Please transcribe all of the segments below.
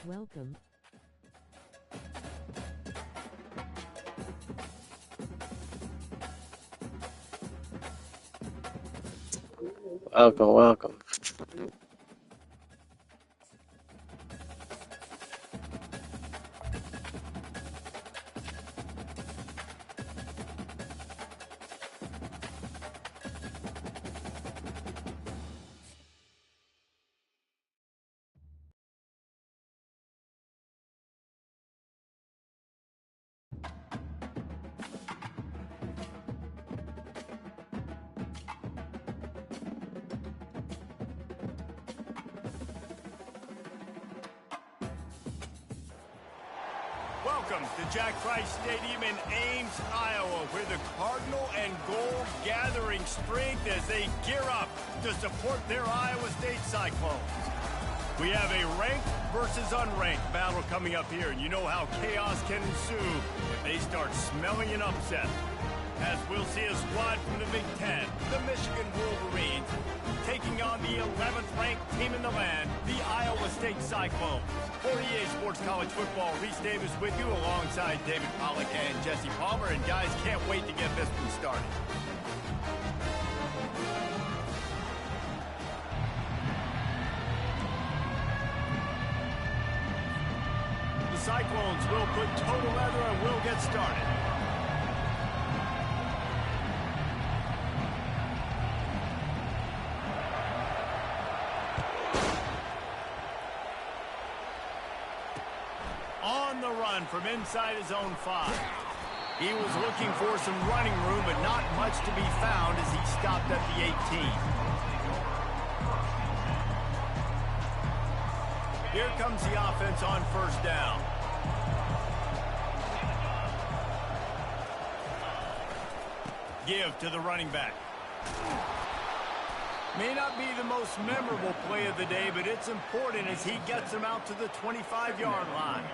Welcome. Welcome, welcome. Welcome to Jack Trice Stadium in Ames, Iowa, where the Cardinal and Gold gathering strength as they gear up to support their Iowa State Cyclones. We have a ranked versus unranked battle coming up here, and you know how chaos can ensue if they start smelling an upset. As we'll see a squad from the Big Ten, the Michigan Wolverines, taking on the 11th ranked team in the land, the Iowa State Cyclones. For EA Sports College Football, Reese Davis with you alongside David Pollack and Jesse Palmer. And guys, can't wait to get this one started. The Cyclones will put total leather and we'll get started. On the run from inside his own 5. He was looking for some running room, but not much to be found as he stopped at the 18. Here comes the offense on first down. Give to the running back. May not be the most memorable play of the day, but it's important as he gets him out to the 25-yard line.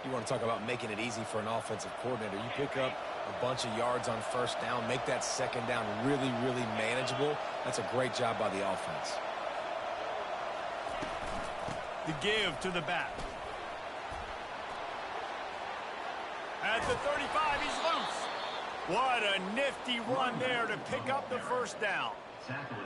You want to talk about making it easy for an offensive coordinator. You pick up a bunch of yards on first down, make that second down really, really manageable. That's a great job by the offense. The give to the back. At the 35, he's loose. What a nifty run there to pick up the first down.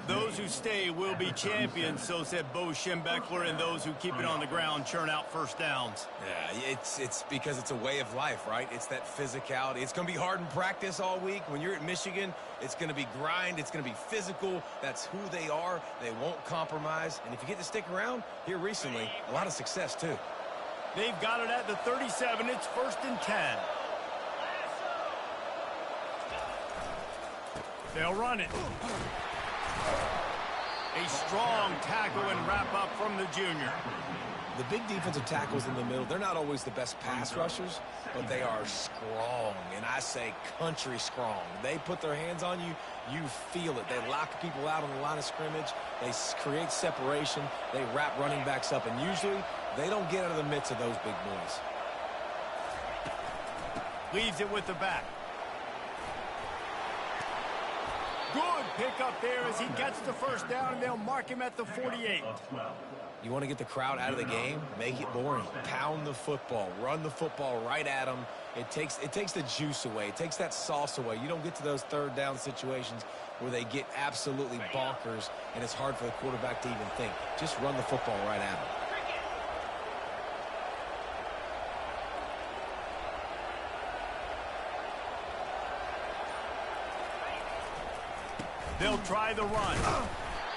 Those who stay will be champions, so said Bo Schembechler, and those who keep it on the ground churn out first downs. Yeah, it's because it's a way of life, right? It's that physicality. It's going to be hard in practice all week. When you're at Michigan, it's going to be grind. It's going to be physical. That's who they are. They won't compromise. And if you get to stick around here recently, a lot of success, too. They've got it at the 37. It's 1st and 10. They'll run it. A strong tackle and wrap up from the junior. The big defensive tackles in the middle, they're not always the best pass rushers, but they are strong, and I say country strong. They put their hands on you, you feel it. They lock people out on the line of scrimmage. They create separation. They wrap running backs up, and usually they don't get out of the midst of those big boys. Leaves it with the back. Good pick up there as he gets the first down, and they'll mark him at the 48. You want to get the crowd out of the game? Make it boring. Pound the football. Run the football right at them. It takes the juice away. It takes that sauce away. You don't get to those third down situations where they get absolutely bonkers, and it's hard for the quarterback to even think. Just run the football right at them. They'll try the run.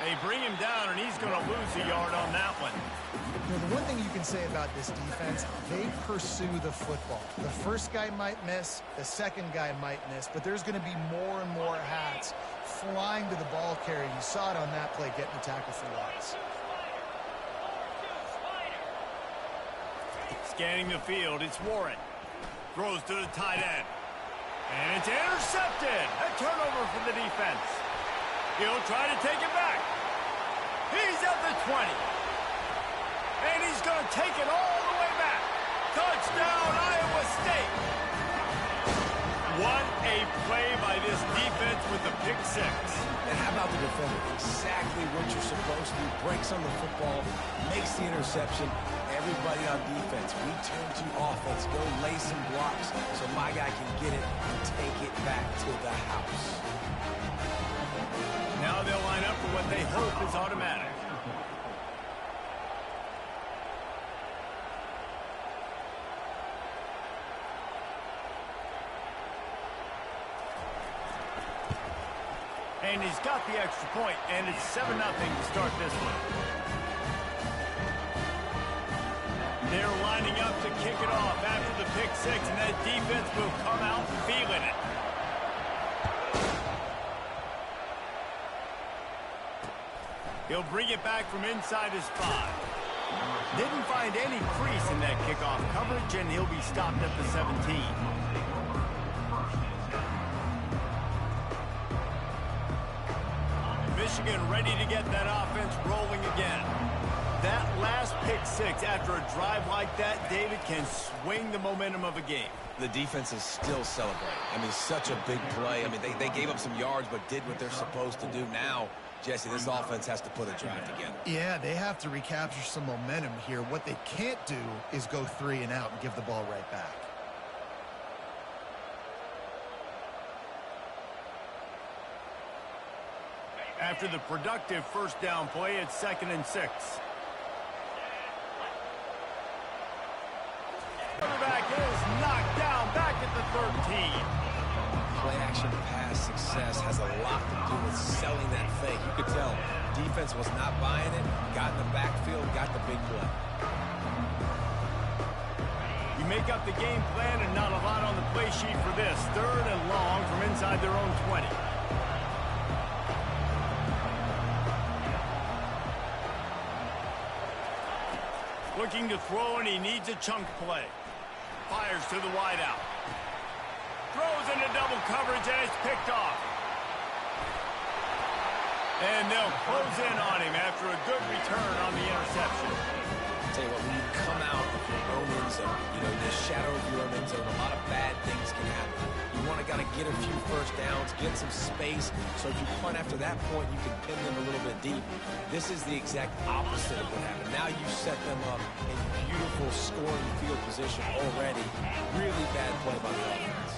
They bring him down, and he's going to lose a yard on that one. You know, the one thing you can say about this defense, they pursue the football. The first guy might miss, the second guy might miss, but there's going to be more and more hats flying to the ball carrier. You saw it on that play, getting the tackle for loss. Scanning the field, it's Warren. Throws to the tight end. And it's intercepted. A turnover for the defense. He'll try to take it back. He's at the 20. And he's going to take it all the way back. Touchdown, Iowa State. What a play by this defense with the pick six. And how about the defender? Exactly what you're supposed to do. Breaks on the football, makes the interception. everybody on defense. We turn to offense. Go lay some blocks so my guy can get it and take it back to the house. Now they'll line up for what they hope is automatic. And he's got the extra point, and it's 7-0 to start this one. They're lining up to kick it off after the pick six, and that defense will come out feeling it. He'll bring it back from inside his 5. Didn't find any crease in that kickoff coverage, and he'll be stopped at the 17. Michigan ready to get that offense rolling again. That last pick six after a drive like that, David, can swing the momentum of a game. The defense is still celebrating. I mean, such a big play. I mean, they gave up some yards but did what they're supposed to do. Now, Jesse, this offense has to put a drive together. Yeah, they have to recapture some momentum here. What they can't do is go 3 and out and give the ball right back. After the productive first down play, it's 2nd and 6. Quarterback is knocked down back at the 13. Play-action pass success has a lot to do with selling that fake. You could tell defense was not buying it, got in the backfield, got the big play. You make up the game plan and not a lot on the play sheet for this. 3rd and long from inside their own 20. Looking to throw, and he needs a chunk play. Fires to the wideout. Throws into double coverage, and it's picked off. And they'll close in on him after a good return on the interception. Tell you what, when you come out of your own end zone, you know, the shadow of your own end zone, a lot of bad things can happen. You want to get a few first downs, get some space, so if you punt after that point, you can pin them a little bit deep. This is the exact opposite of what happened. Now you set them up in beautiful scoring field position already. Really bad play by the offense.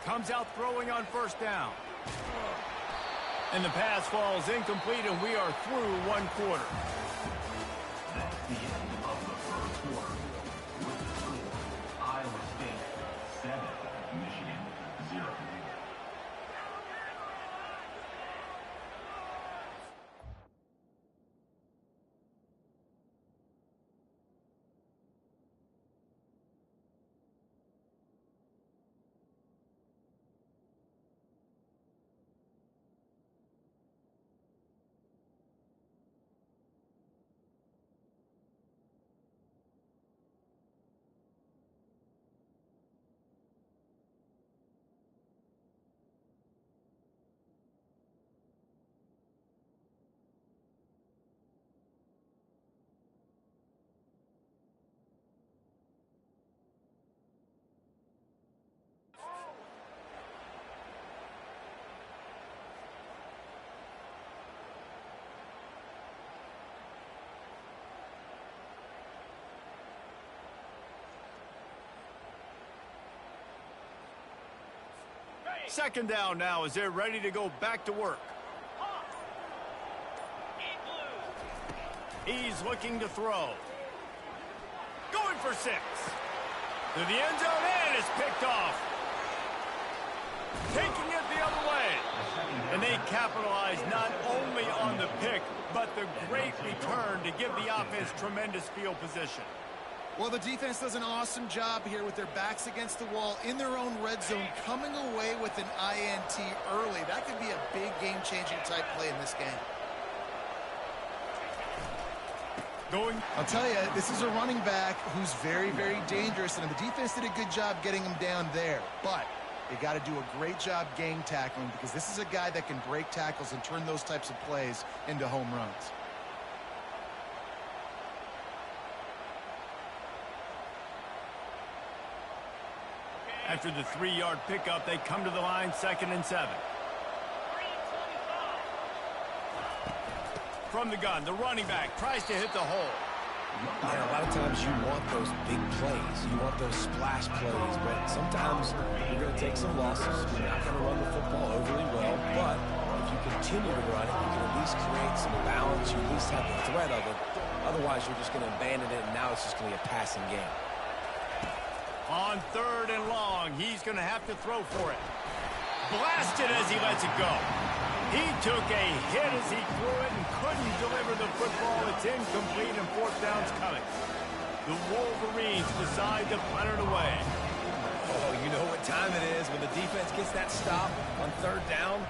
Comes out throwing on first down. And the pass falls incomplete, and we are through 1 quarter. That's the end of the first quarter. With the score, Iowa State 7, Michigan 0. Second down now as they're ready to go back to work. He's looking to throw. Going for 6. To the end zone, and it's picked off. Taking it the other way. And they capitalize not only on the pick, but the great return to give the offense tremendous field position. Well, the defense does an awesome job here with their backs against the wall in their own red zone, coming away with an INT early. That could be a big game-changing type play in this game. I'll tell you, this is a running back who's very, very dangerous, and the defense did a good job getting him down there. But they got to do a great job game tackling, because this is a guy that can break tackles and turn those types of plays into home runs. After the 3-yard pickup, they come to the line 2nd and 7. from the gun. The running back tries to hit the hole. And a lot of times you want those big plays. You want those splash plays, but sometimes you're going to take some losses. You're not going to run the football overly well, but if you continue to run it, you can at least create some balance. You at least have the threat of it. Otherwise, you're just going to abandon it, and now it's just going to be a passing game. On 3rd and long, he's going to have to throw for it. Blasted as he lets it go. He took a hit as he threw it and couldn't deliver the football. It's incomplete and 4th down's coming. The Wolverines decide to punt it away. Oh, you know what time it is when the defense gets that stop on 3rd down.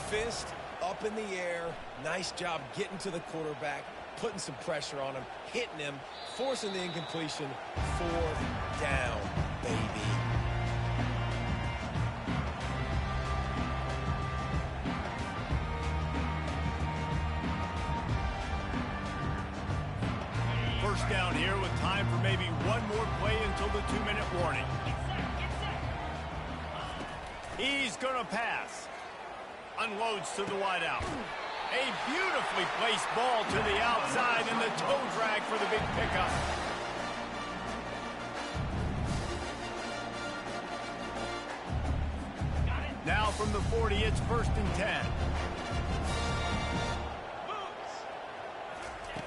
Fist up in the air. Nice job getting to the quarterback, putting some pressure on him, hitting him, forcing the incompletion. 4th down, baby. First down here with time for maybe one more play until the 2-minute warning. He's going to pass. Unloads to the wideout. A beautifully placed ball to the outside and the toe drag for the big pickup. Now from the 40, it's 1st and 10.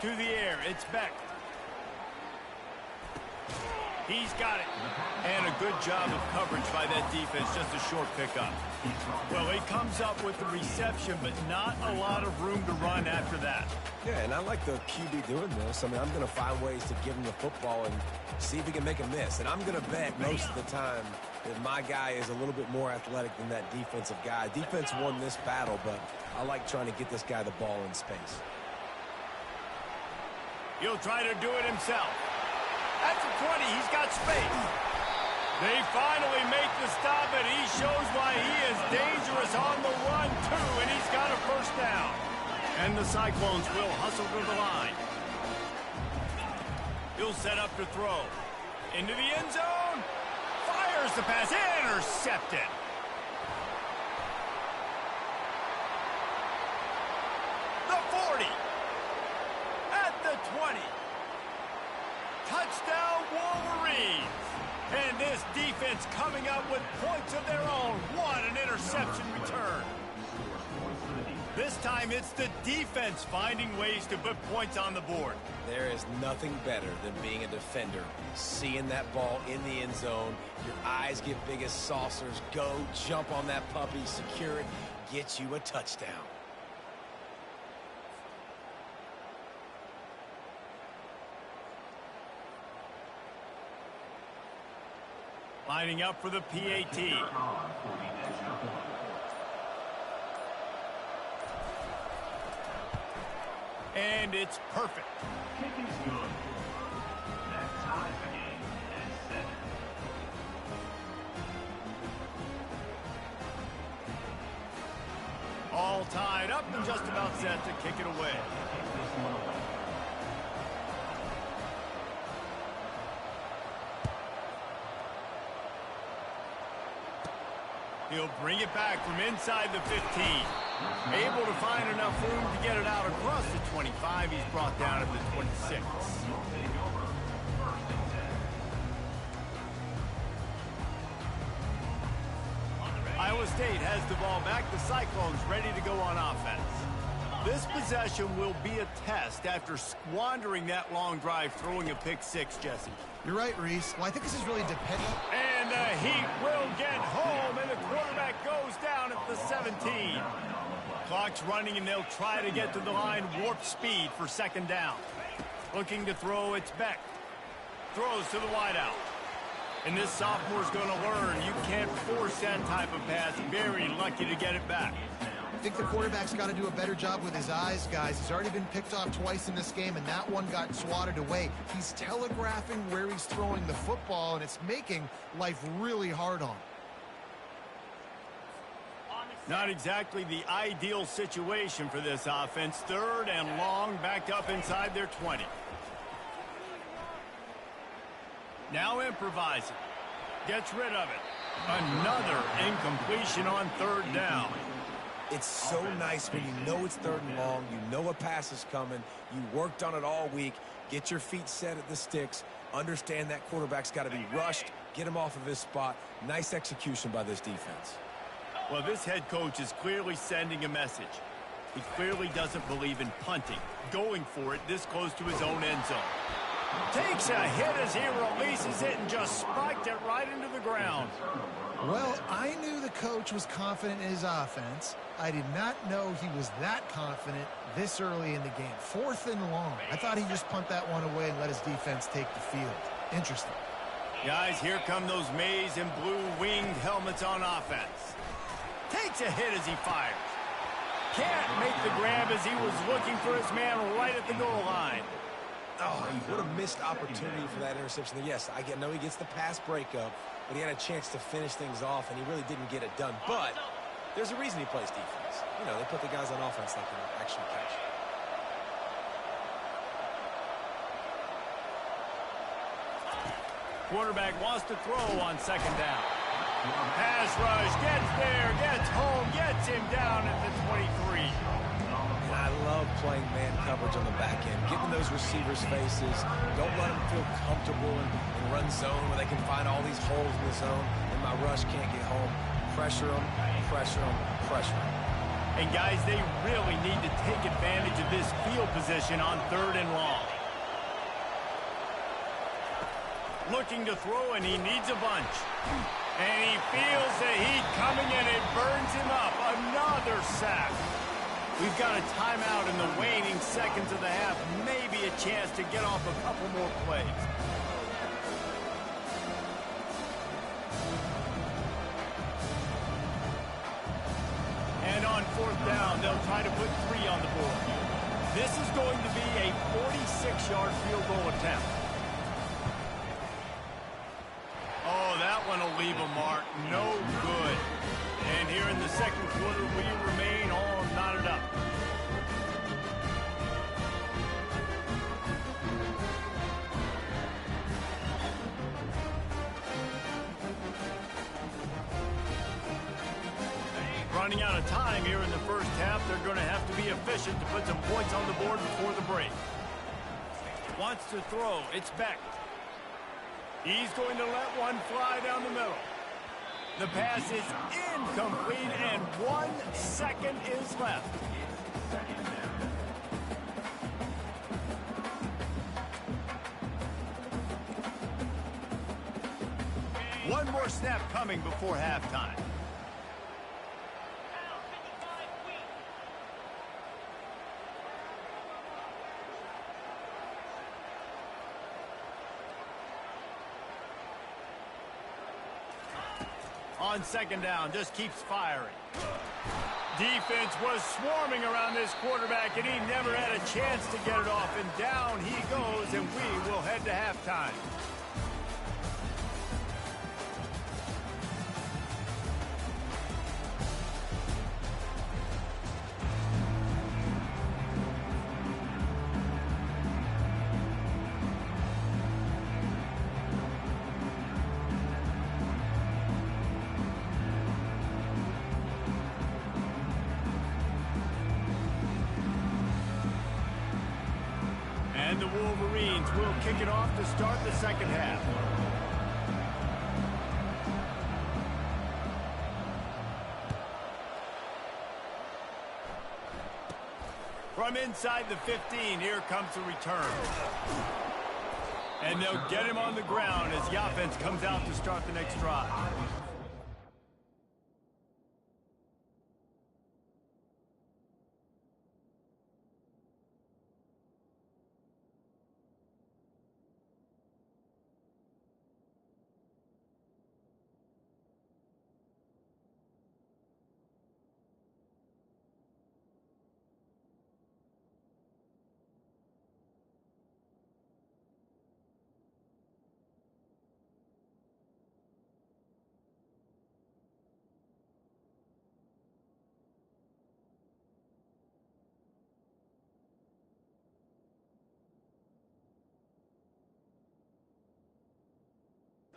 To the air, it's Beck. He's got it. And a good job of coverage by that defense, just a short pickup. Well, he comes up with the reception, but not a lot of room to run after that. Yeah, and I like the QB doing this. I mean, I'm going to find ways to give him the football and see if he can make a miss. And I'm going to bet most of the time that my guy is a little bit more athletic than that defensive guy. Defense won this battle, but I like trying to get this guy the ball in space. He'll try to do it himself. At the 20, he's got space. They finally make the stop, and he shows why he is dangerous on the run, too, and he's got a 1st down. And the Cyclones will hustle to the line. He'll set up to throw. Into the end zone. Fires the pass. Intercepted. The 40. At the 20. Touchdown, Wolverines. And this defense coming up with points of their own. What an interception return. This time it's the defense finding ways to put points on the board. There is nothing better than being a defender. Seeing that ball in the end zone, your eyes get big as saucers. Go, jump on that puppy, secure it, get you a touchdown. Lining up for the PAT. And it's perfect. Kick is good. That ties the game at 7. All tied up and just about set to kick it away. He'll bring it back from inside the 15. Able to find enough room to get it out across the 25. He's brought down at the 26. Iowa State has the ball back. The Cyclones ready to go on offense. This possession will be a test after squandering that long drive, throwing a pick 6, Jesse. You're right, Reese. Well, I think this is really dependent. And the Heat will get home, and the quarterback goes down at the 17. Clock's running, and they'll try to get to the line warp speed for 2nd down. Looking to throw, it's Beck. Throws to the wideout. And this sophomore's going to learn you can't force that type of pass. Very lucky to get it back. I think the quarterback's got to do a better job with his eyes, guys. He's already been picked off twice in this game, and that one got swatted away. He's telegraphing where he's throwing the football, and it's making life really hard on him. Not exactly the ideal situation for this offense. 3rd and long, backed up inside their 20. Now improvising. Gets rid of it. Another incompletion on 3rd down. It's so nice when you know it's 3rd and long, you know a pass is coming, you worked on it all week, get your feet set at the sticks, understand that quarterback's got to be rushed, get him off of his spot. Nice execution by this defense. Well, this head coach is clearly sending a message. He clearly doesn't believe in punting, going for it this close to his own end zone. Takes a hit as he releases it and just spiked it right into the ground. Well, I knew the coach was confident in his offense. I did not know he was that confident this early in the game. 4th and long. I thought he'd just punt that one away and let his defense take the field. Interesting. Guys, here come those maize and blue winged helmets on offense. Takes a hit as he fires. Can't make the grab as he was looking for his man right at the goal line. Oh, what a missed opportunity for that interception. Yes, I know he gets the pass breakup, but he had a chance to finish things off, and he really didn't get it done. But there's a reason he plays defense. You know, they put the guys on offense that can actually catch. Quarterback wants to throw on 2nd down. Pass rush, gets there, gets home, gets him down at the 23. And I love playing man coverage on the back end, giving those receivers faces. Don't let them feel comfortable and run zone where they can find all these holes in the zone and my rush can't get home. Pressure them, pressure them, pressure them. And guys, they really need to take advantage of this field position on 3rd and long. Looking to throw, and he needs a bunch. And he feels the heat coming, and it burns him up. Another sack. We've got a timeout in the waning seconds of the half. Maybe a chance to get off a couple more plays. And on 4th down, they'll try to put 3 on the board. This is going to be a 46-yard field goal attempt. Oh, that one will leave a mark. No good. And here in the 2nd quarter, we remain all knotted up. Running out of time here in the 1st half. They're going to have to be efficient to put some points on the board before the break. Wants to throw. It's Beck. He's going to let one fly down the middle. The pass is incomplete, and 1 second is left. One more snap coming before halftime. On 2nd down, just keeps firing. Defense was swarming around this quarterback, and he never had a chance to get it off. And down he goes, and we will head to halftime. And the Wolverines will kick it off to start the 2nd half. From inside the 15, here comes the return. And they'll get him on the ground as the offense comes out to start the next drive.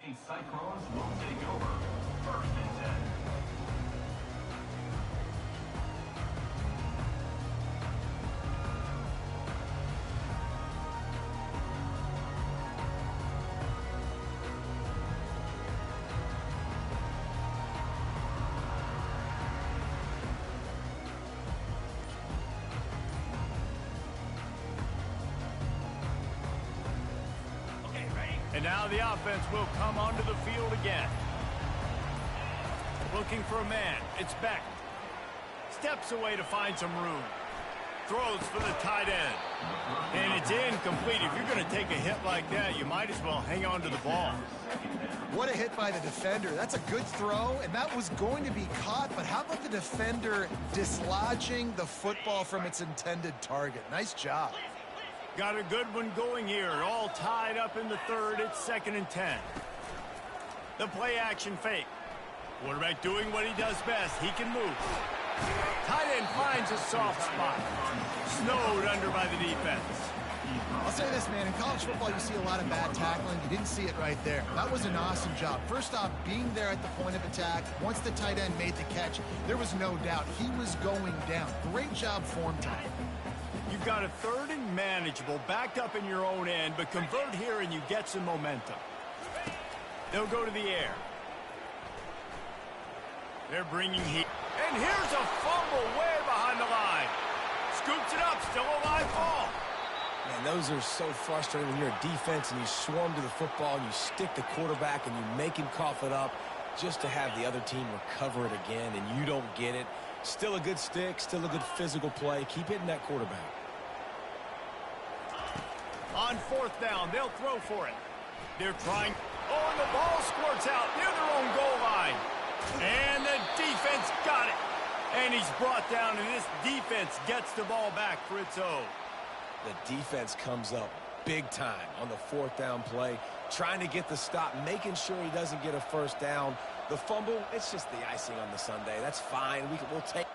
The Cyclones will take over 1st and 10. now the offense will come onto the field again. Looking for a man. It's Beck. Steps away to find some room. Throws for the tight end. And it's incomplete. If you're going to take a hit like that, you might as well hang on to the ball. What a hit by the defender. That's a good throw, and that was going to be caught, but how about the defender dislodging the football from its intended target? Nice job. Got a good one going here. All tied up in the third. It's 2nd and 10. The play action fake. Quarterback doing what he does best. He can move. Tight end finds a soft spot. Snowed under by the defense. I'll say this, man. In college football, you see a lot of bad tackling. You didn't see it right there. That was an awesome job. First off, being there at the point of attack. Once the tight end made the catch, there was no doubt he was going down. Great job form time. You've got a 3rd and manageable, backed up in your own end, but convert here and you get some momentum. They'll go to the air. They're bringing heat. And here's a fumble way behind the line. Scoops it up, still a live ball. Man, those are so frustrating when you're a defense and you swarm to the football and you stick the quarterback and you make him cough it up just to have the other team recover it again and you don't get it. Still a good stick, still a good physical play. Keep hitting that quarterback. On 4th down, they'll throw for it. They're trying. Oh, and the ball squirts out near their own goal line. And the defense got it. And he's brought down, and this defense gets the ball back for its own. The defense comes up big time on the 4th down play, trying to get the stop, making sure he doesn't get a first down. The fumble, it's just the icing on the sundae. That's fine. We'll take.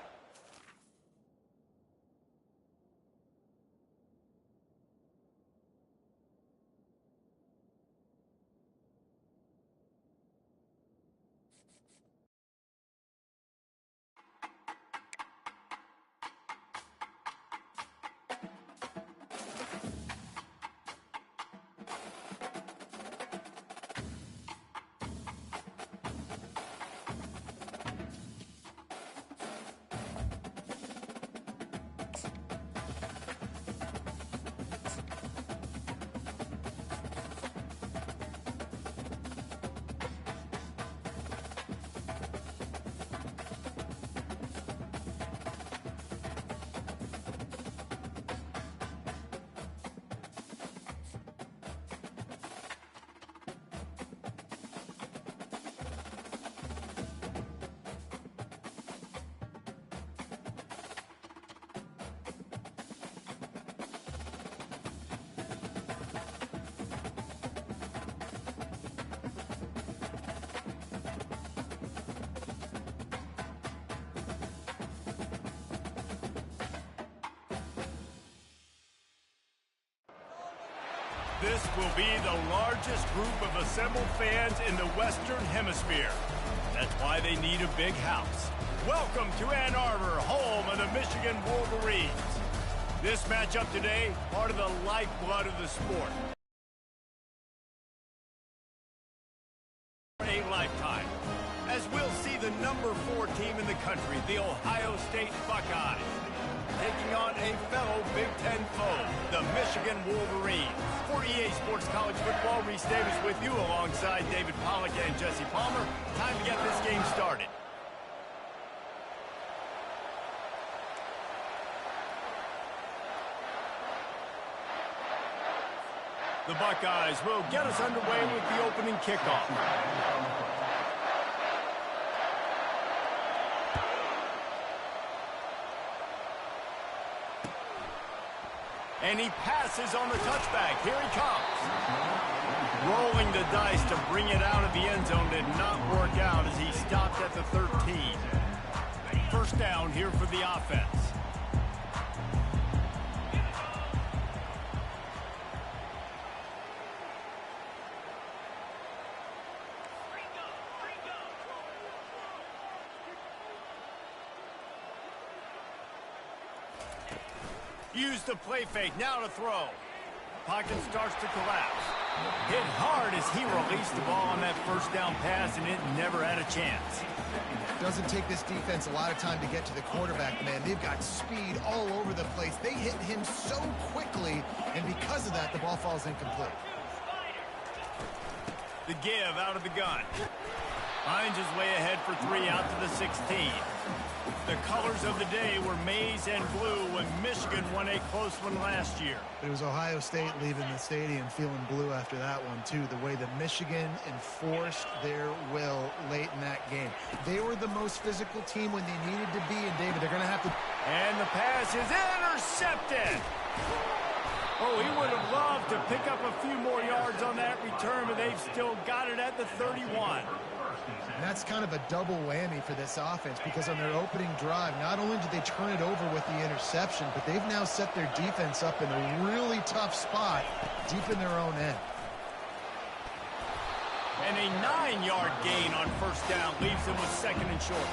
This will be the largest group of assembled fans in the Western Hemisphere. That's why they need a big house. Welcome to Ann Arbor, home of the Michigan Wolverines. This matchup today, part of the lifeblood of the sport. A lifetime, as we'll see the number 4 team in the country, the Ohio State Buckeyes, taking on a fellow Big Ten foe, the Michigan Wolverines. For EA Sports College Football, Reese Davis with you alongside David Pollack and Jesse Palmer. Time to get this game started. The Buckeyes will get us underway with the opening kickoff. And he passes on the touchback. Here he comes. Rolling the dice to bring it out of the end zone did not work out as he stopped at the 13. First down here for the offense. Use the play fake, now to throw. Pocket starts to collapse. Hit hard as he released the ball on that first down pass, and it never had a chance. Doesn't take this defense a lot of time to get to the quarterback, man. They've got speed all over the place. They hit him so quickly, and because of that, the ball falls incomplete. The give out of the gun. Finds his way ahead for 3 out to the 16. The colors of the day were maize and blue when Michigan won a close one last year. It was Ohio State leaving the stadium feeling blue after that one, too. The way that Michigan enforced their will late in that game. They were the most physical team when they needed to be, and David, they're going to have to... And the pass is intercepted. Oh, he would have loved to pick up a few more yards on that return, but they've still got it at the 31. And that's kind of a double whammy for this offense, because on their opening drive, not only did they turn it over with the interception, but they've now set their defense up in a really tough spot deep in their own end. And a 9-yard gain on first down leaves them with 2nd and short.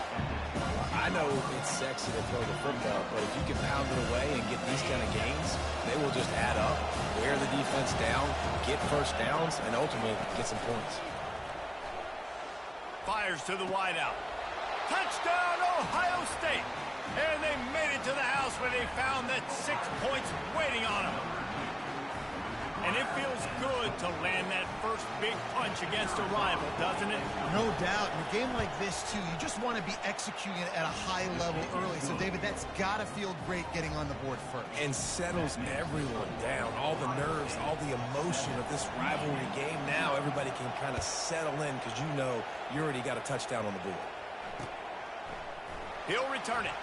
I know it's sexy to throw the football, but if you can pound it away and get these kind of gains, they will just add up, wear the defense down, get first downs, and ultimately get some points. Fires to the wideout. Touchdown, Ohio State. And they made it to the house where they found that 6 points waiting on them. And it feels good to land that first big punch against a rival, doesn't it? No doubt. In a game like this, too, you just want to be executing it at a high level early. So, David, that's got to feel great getting on the board first. And settles everyone down. All the nerves, all the emotion of this rivalry game. Now everybody can kind of settle in because you know you already got a touchdown on the board. He'll return it.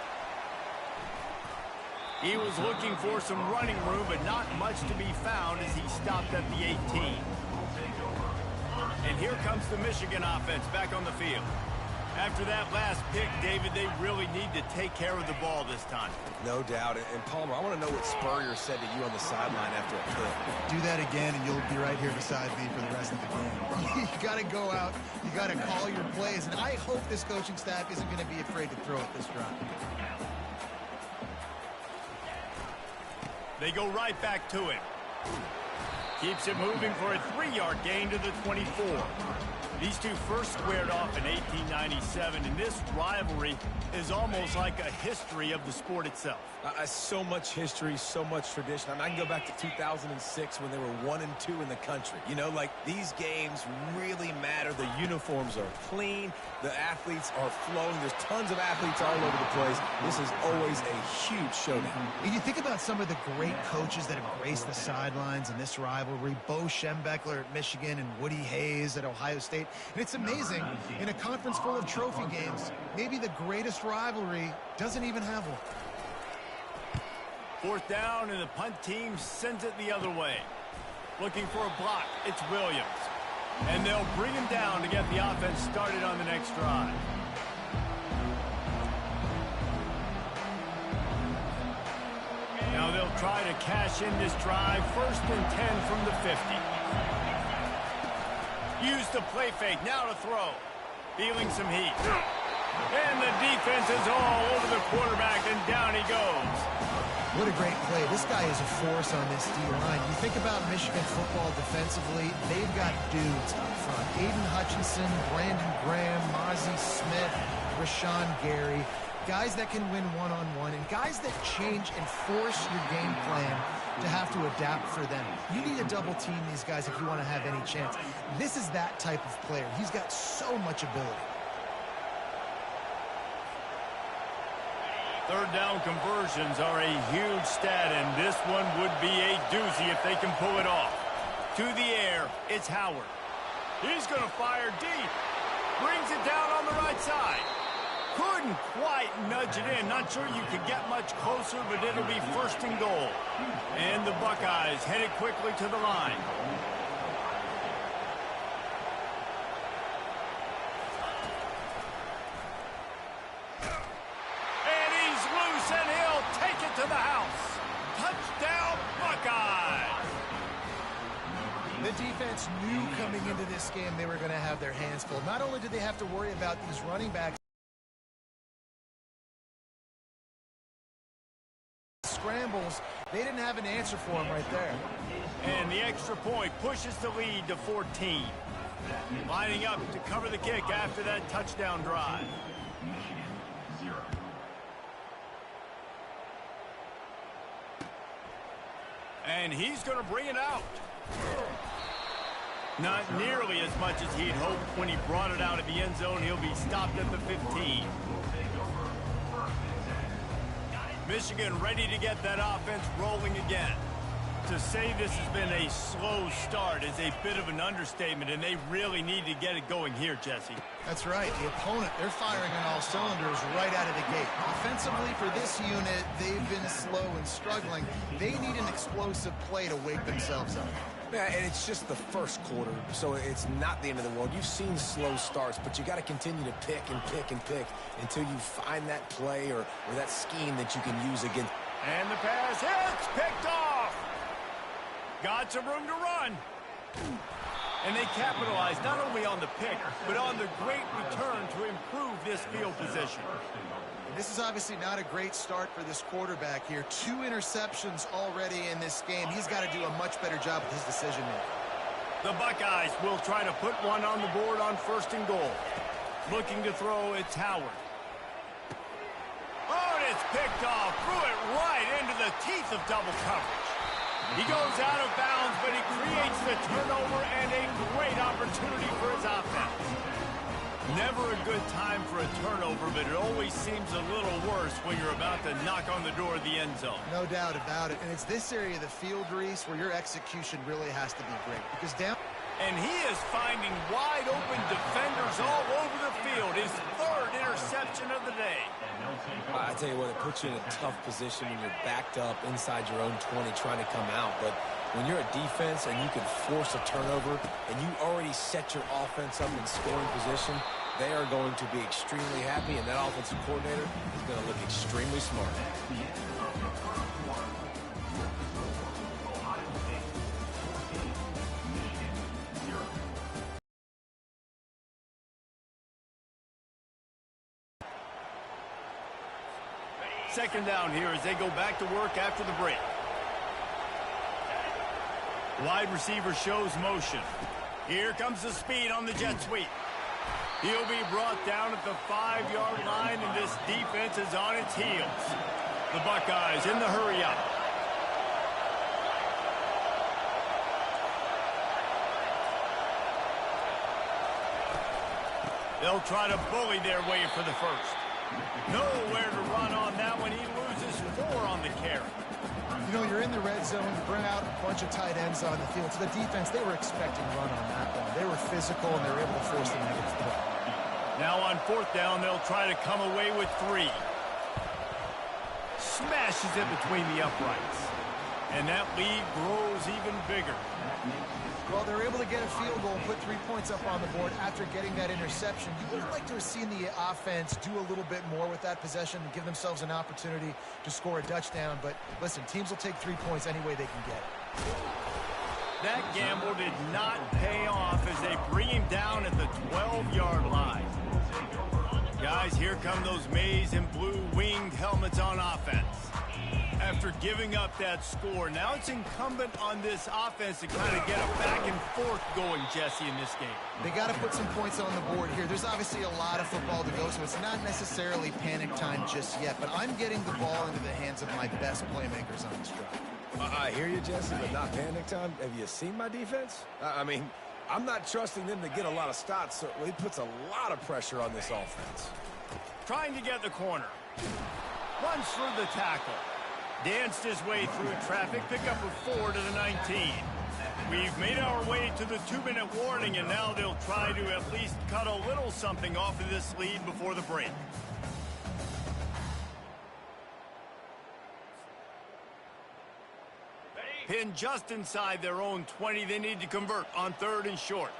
He was looking for some running room, but not much to be found as he stopped at the 18. And here comes the Michigan offense back on the field. After that last pick, David, they really need to take care of the ball this time. No doubt. And Palmer, I want to know what Spurrier said to you on the sideline after a kick. Do that again, and you'll be right here beside me for the rest of the game. You got to go out. You got to call your plays. And I hope this coaching staff isn't going to be afraid to throw it this drive. They go right back to him. Keeps it moving for a 3-yard gain to the 24. These two first squared off in 1897, and this rivalry is almost like a history of the sport itself. So much history, so much tradition. I mean, I can go back to 2006 when they were 1-2 in the country. You know, like, these games really matter. The uniforms are clean. The athletes are flowing. There's tons of athletes all over the place. This is always a huge showdown. And you think about some of the great coaches that have graced the sidelines in this rivalry. Bo Schembechler at Michigan and Woody Hayes at Ohio State. And it's amazing, in a conference full of trophy games, maybe the greatest rivalry doesn't even have one. 4th down, and the punt team sends it the other way. Looking for a block, it's Williams. And they'll bring him down to get the offense started on the next drive. Now they'll try to cash in this drive. 1st and 10 from the 50. Use the play fake, now to throw. Feeling some heat. And the defense is all over the quarterback, and down he goes. What a great play. This guy is a force on this D-line. You think about Michigan football defensively, they've got dudes up front. Aiden Hutchinson, Brandon Graham, Mozzie Smith, Rashawn Gary. Guys that can win one-on-one, and guys that change and force your game plan to have to adapt for them. You need to double team these guys if you want to have any chance. This is that type of player. He's got so much ability. 3rd down conversions are a huge stat, and this one would be a doozy if they can pull it off. To the air, it's Howard. He's going to fire deep. Brings it down on the right side. Couldn't quite nudge it in. Not sure you could get much closer, but it'll be 1st and goal. And the Buckeyes headed quickly to the line. And he's loose, and he'll take it to the house. Touchdown, Buckeyes! The defense knew coming into this game they were going to have their hands full. Not only did they have to worry about these running backs, scrambles, they didn't have an answer for him right there. And the extra point pushes the lead to 14. Lining up to cover the kick after that touchdown drive. Michigan, 0. And he's going to bring it out. Not nearly as much as he'd hoped when he brought it out of the end zone. He'll be stopped at the 15. Michigan ready to get that offense rolling again. To say this has been a slow start is a bit of an understatement, and they really need to get it going here, Jesse. That's right. The opponent, they're firing on all cylinders right out of the gate. Offensively, for this unit, they've been slow and struggling. They need an explosive play to wake themselves up. Yeah, and it's just the first quarter, so it's not the end of the world. You've seen slow starts, but you got to continue to pick and pick and pick until you find that play or that scheme that you can use again. And the pass hits, picked off. Got some room to run. And they capitalized not only on the pick, but on the great return to improve this field position. This is obviously not a great start for this quarterback here. 2 interceptions already in this game. He's got to do a much better job with his decision-making. The Buckeyes will try to put one on the board on 1st and goal. Looking to throw, it's Howard. Oh, and it's picked off. Threw it right into the teeth of double coverage. He goes out of bounds, but he creates the turnover and a great opportunity for his offense. Never a good time for a turnover, but it always seems a little worse when you're about to knock on the door of the end zone. No doubt about it. And it's this area of the field, Reese, where your execution really has to be great. Because down... And he is finding wide open defenders all over the field. His 3rd interception of the day. I tell you what, it puts you in a tough position when you're backed up inside your own 20 trying to come out. But when you're a defense and you can force a turnover and you already set your offense up in scoring position, they are going to be extremely happy, and that offensive coordinator is going to look extremely smart. Second down here as they go back to work after the break. Wide receiver shows motion. Here comes the speed on the jet sweep. He'll be brought down at the 5-yard line, and this defense is on its heels. The Buckeyes in the hurry up. They'll try to bully their way for the first. Nowhere to run on that one. He loses 4 on the carry. You know, you're in the red zone. You bring out a bunch of tight ends on the field. So the defense, they were expecting run on that one. They were physical, and they were able to force the negative play. Now on 4th down, they'll try to come away with 3. Smashes it between the uprights. And that lead grows even bigger. Well, they're able to get a field goal and put 3 points up on the board after getting that interception. You would have liked to have seen the offense do a little bit more with that possession and give themselves an opportunity to score a touchdown. But listen, teams will take 3 points any way they can get it. That gamble did not pay off as they bring him down at the 12-yard line. Guys, here come those maize and blue winged helmets on offense. After giving up that score, now it's incumbent on this offense to kind of get a back and forth going, Jesse, in this game. They got to put some points on the board here. There's obviously a lot of football to go, so it's not necessarily panic time just yet, but I'm getting the ball into the hands of my best playmakers on this drive. I hear you, Jesse, but not panic time. Have you seen my defense? I mean, I'm not trusting them to get a lot of stops, so it puts a lot of pressure on this offense. Trying to get the corner. Runs through the tackle. Danced his way through traffic, pick up a 4 to the 19. We've made our way to the 2-minute warning, and now they'll try to at least cut a little something off of this lead before the break. Pinned just inside their own 20. They need to convert on 3rd and short.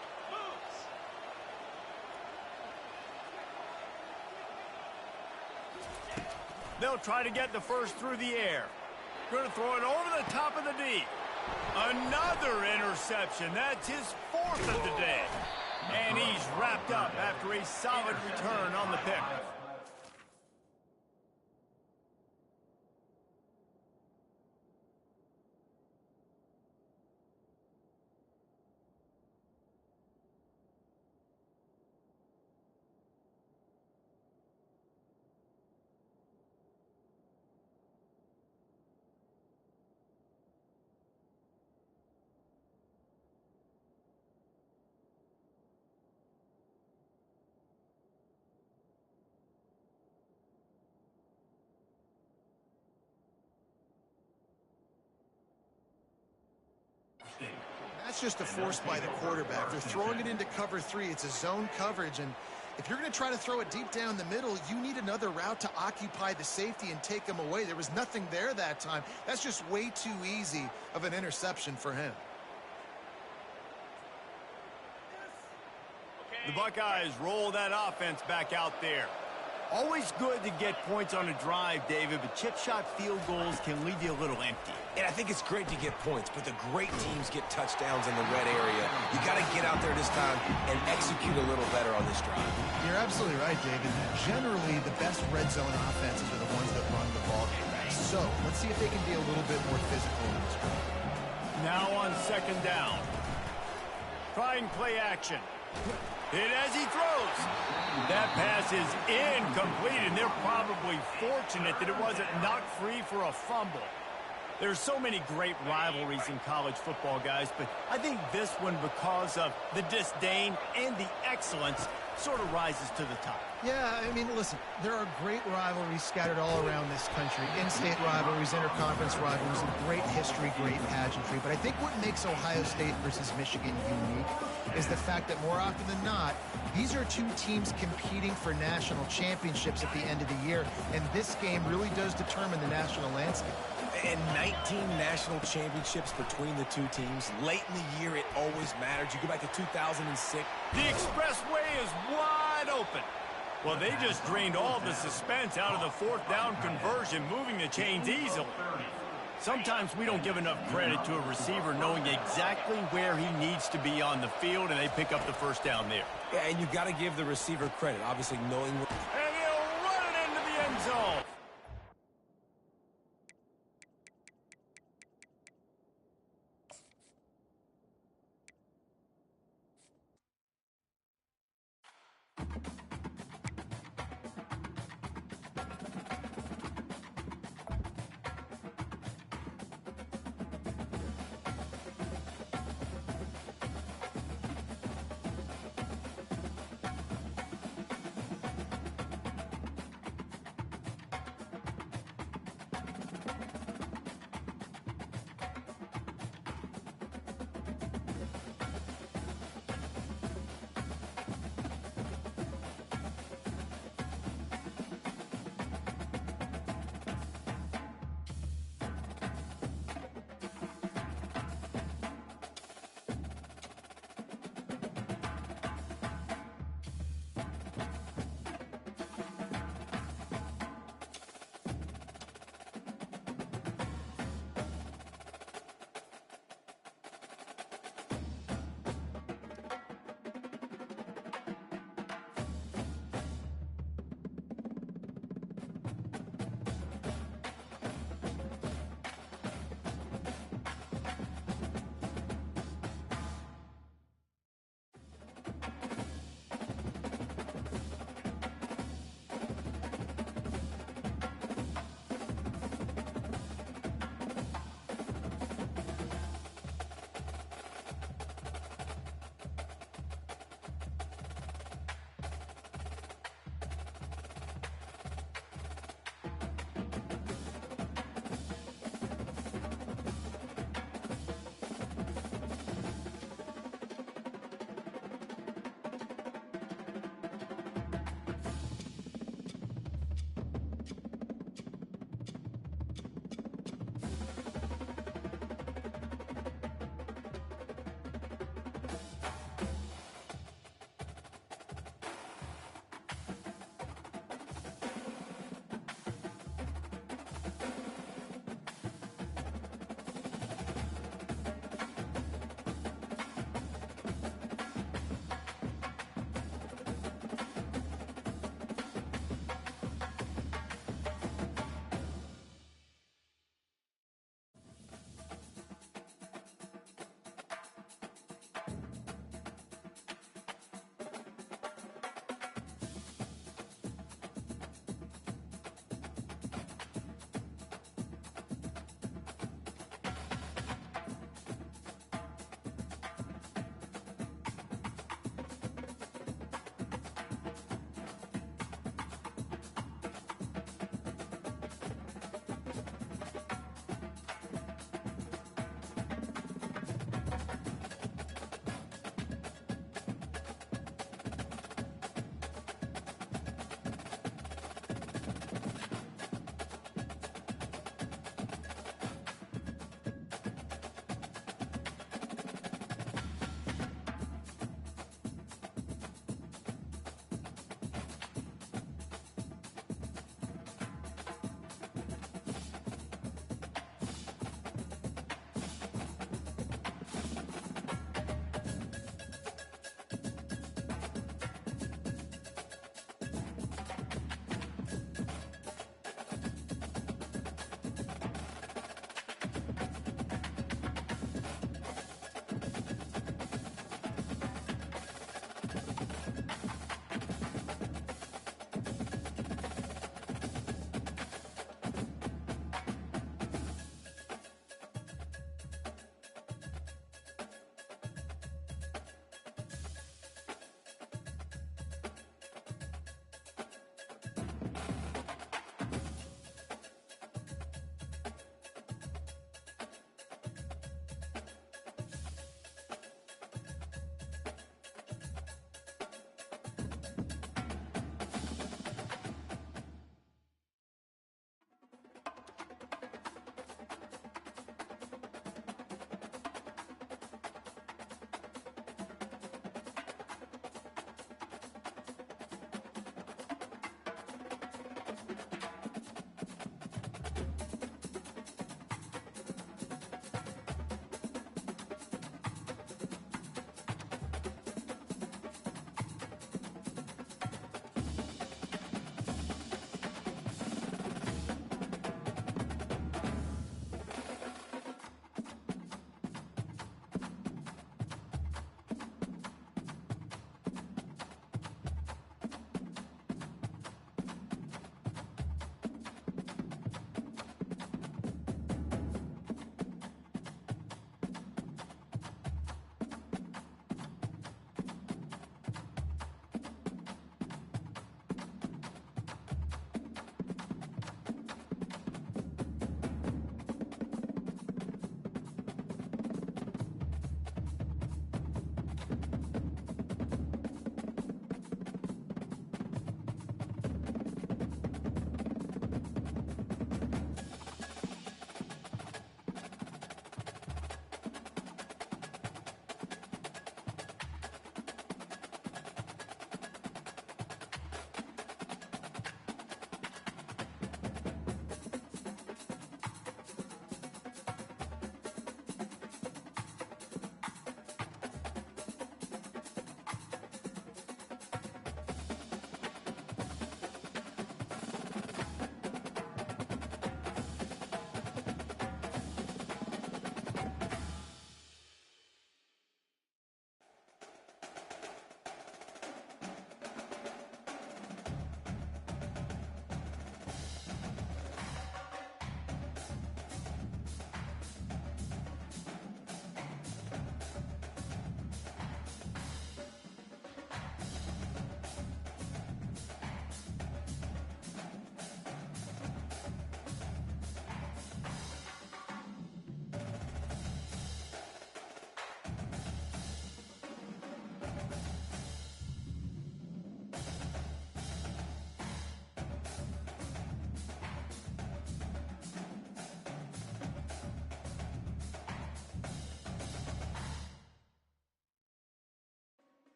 They'll try to get the first through the air. Going to throw it over the top of the D. Another interception. That's his 4th of the day. And he's wrapped up after a solid return on the pick. that's just a force by the quarterback. They're throwing it into cover 3. It's a zone coverage, and if you're going to try to throw it deep down the middle, you need another route to occupy the safety and take him away. There was nothing there that time. That's just way too easy of an interception for him. The Buckeyes roll that offense back out there. Always good to get points on a drive, David, but chip shot field goals can leave you a little empty. And I think it's great to get points, but the great teams get touchdowns in the red area. You got to get out there this time and execute a little better on this drive. You're absolutely right, David. Generally, the best red zone offenses are the ones that run the ball game best. So let's see if they can be a little bit more physical in this drive. Now on second down. Trying play action. Hit as he throws. That pass is incomplete, and they're probably fortunate that it wasn't knocked free for a fumble. There's so many great rivalries in college football, guys, but I think this one, because of the disdain and the excellence, sort of rises to the top. Yeah, I mean, listen, there are great rivalries scattered all around this country. In-state rivalries, interconference rivalries, and great history, great pageantry. But I think what makes Ohio State versus Michigan unique is the fact that more often than not, these are two teams competing for national championships at the end of the year, and this game really does determine the national landscape. And 19 national championships between the two teams. Late in the year, it always mattered. You go back to 2006. The expressway is wide open. Well, they just drained all the suspense out of the fourth down conversion, moving the chains easily. Sometimes we don't give enough credit to a receiver knowing exactly where he needs to be on the field, and they pick up the first down there. Yeah, and you've got to give the receiver credit, obviously knowing where... And he'll run it into the end zone.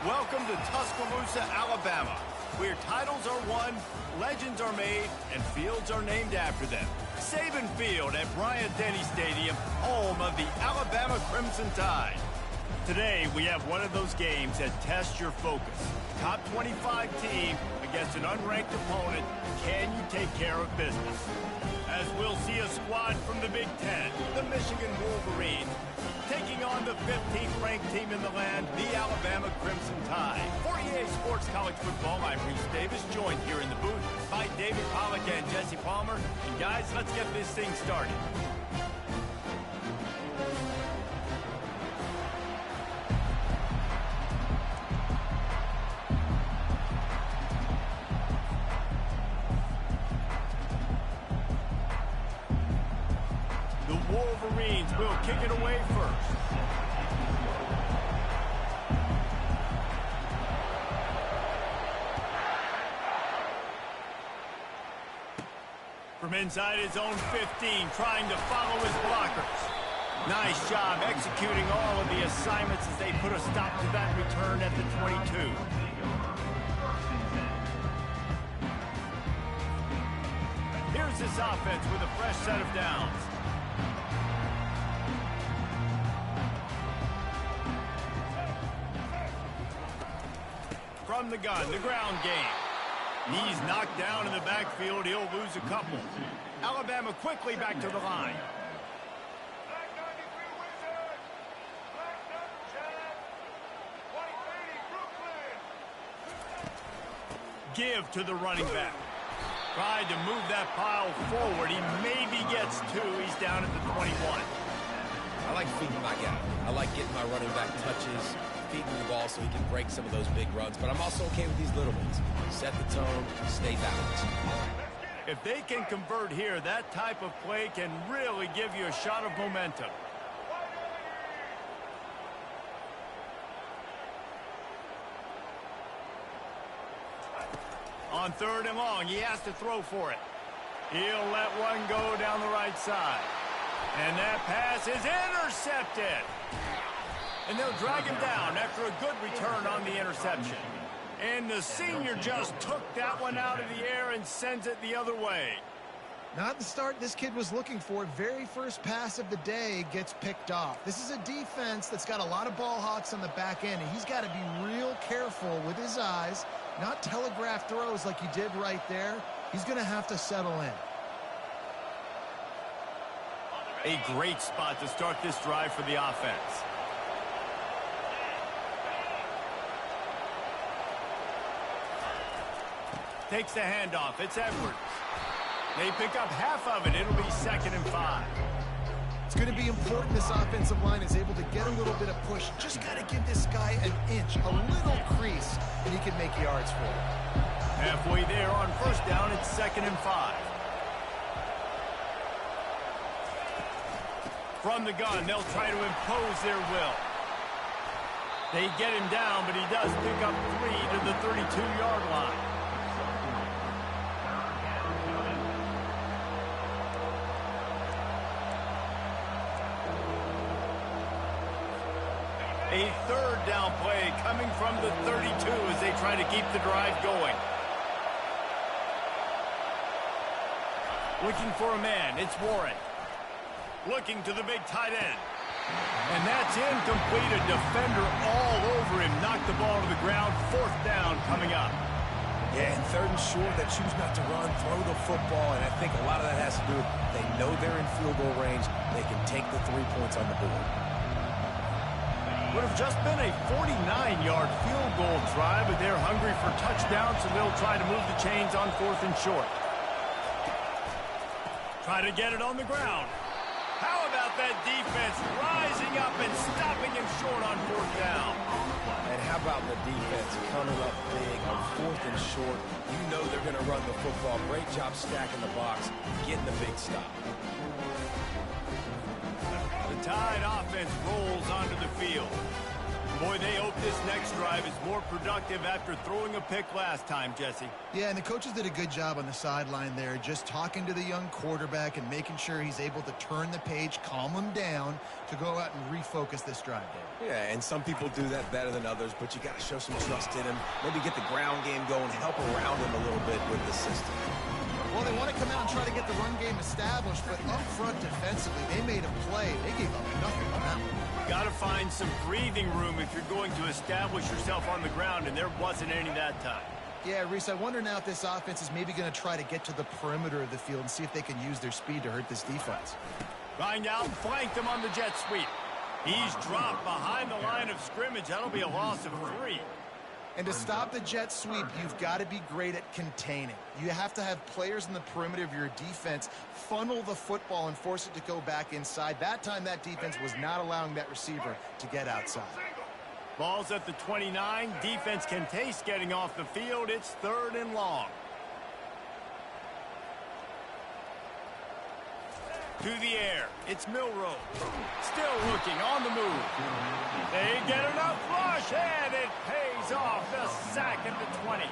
Welcome to Tuscaloosa, Alabama, where titles are won, legends are made, and fields are named after them. Saban Field at Bryant-Denny Stadium, home of the Alabama Crimson Tide. Today, we have one of those games that tests your focus. Top 25 team against an unranked opponent. Can you take care of business? As we'll see a squad from the Big Ten, the Michigan Wolverines, taking on the 15th ranked team in the land, the Alabama Crimson Tide. For EA Sports College Football, I'm Reese Davis, joined here in the booth by David Pollack and Jesse Palmer. And guys, let's get this thing started. The Wolverines will kick it away first. From inside his own 15, trying to follow his blockers. Nice job executing all of the assignments as they put a stop to that return at the 22. Here's this offense with a fresh set of downs. From the gun, the ground game. He's knocked down in the backfield. He'll lose a couple. Alabama quickly back to the line. Give to the running back. Tried to move that pile forward. He maybe gets two. He's down at the 21. I like feeding my guy. I like getting my running back touches, feeding the ball so he can break some of those big runs. But I'm also okay with these little ones. Set the tone, stay balanced. If they can convert here, that type of play can really give you a shot of momentum. On 3rd and long, he has to throw for it. He'll let one go down the right side. And that pass is intercepted. And they'll drag him down after a good return on the interception. And the senior just took that one out of the air and sends it the other way. Not the start this kid was looking for. Very first pass of the day gets picked off. This is a defense that's got a lot of ball hawks on the back end, and he's got to be real careful with his eyes, not telegraph throws like he did right there. He's going to have to settle in. A great spot to start this drive for the offense. Takes the handoff. It's Edwards. They pick up half of it. It'll be 2nd and 5. It's going to be important this offensive line is able to get a little bit of push. Just got to give this guy an inch, a little crease, and he can make yards for it. Halfway there on 1st down, it's 2nd and 5. From the gun, they'll try to impose their will. They get him down, but he does pick up 3 to the 32-yard line. A 3rd down play coming from the 32 as they try to keep the drive going. Looking for a man, it's Warren. Looking to the big tight end. And that's incomplete. A defender all over him. Knocked the ball to the ground. 4th down coming up. Yeah, and 3rd and short, they choose not to run, throw the football, and I think a lot of that has to do with they know they're in field goal range. They can take the 3 points on the board. Would have just been a 49-yard field goal try, but they're hungry for touchdowns, so they'll try to move the chains on 4th and short. Try to get it on the ground. How about that defense rising up and stopping him short on 4th down? And how about the defense coming up big on 4th and short? You know they're going to run the football. Great job stacking the box, getting the big stop. The Tide offense rolls onto the field. Boy, they hope this next drive is more productive after throwing a pick last time, Jesse. Yeah, and the coaches did a good job on the sideline there, just talking to the young quarterback and making sure he's able to turn the page, calm him down to go out and refocus this drive, Dave. Yeah, and some people do that better than others, but you got to show some trust in him. Maybe get the ground game going, help around him a little bit with the system. Well, they want to come out and try to get the run game established, but up front defensively, they made a play. They gave up nothing on that one. Got to find some breathing room if you're going to establish yourself on the ground, and there wasn't any that time. Yeah, Reese, I wonder now if this offense is maybe going to try to get to the perimeter of the field and see if they can use their speed to hurt this defense. Find out, flanked him on the jet sweep. He's dropped behind the line of scrimmage. That'll be a loss of 3. And to stop the jet sweep, you've got to be great at containing. You have to have players in the perimeter of your defense funnel the football and force it to go back inside. That time, that defense was not allowing that receiver to get outside. Ball's at the 29. Defense can taste getting off the field. It's 3rd and long. To the air. It's Milroe. Still looking on the move. They get enough flush, and it pays off. The sack at the 20.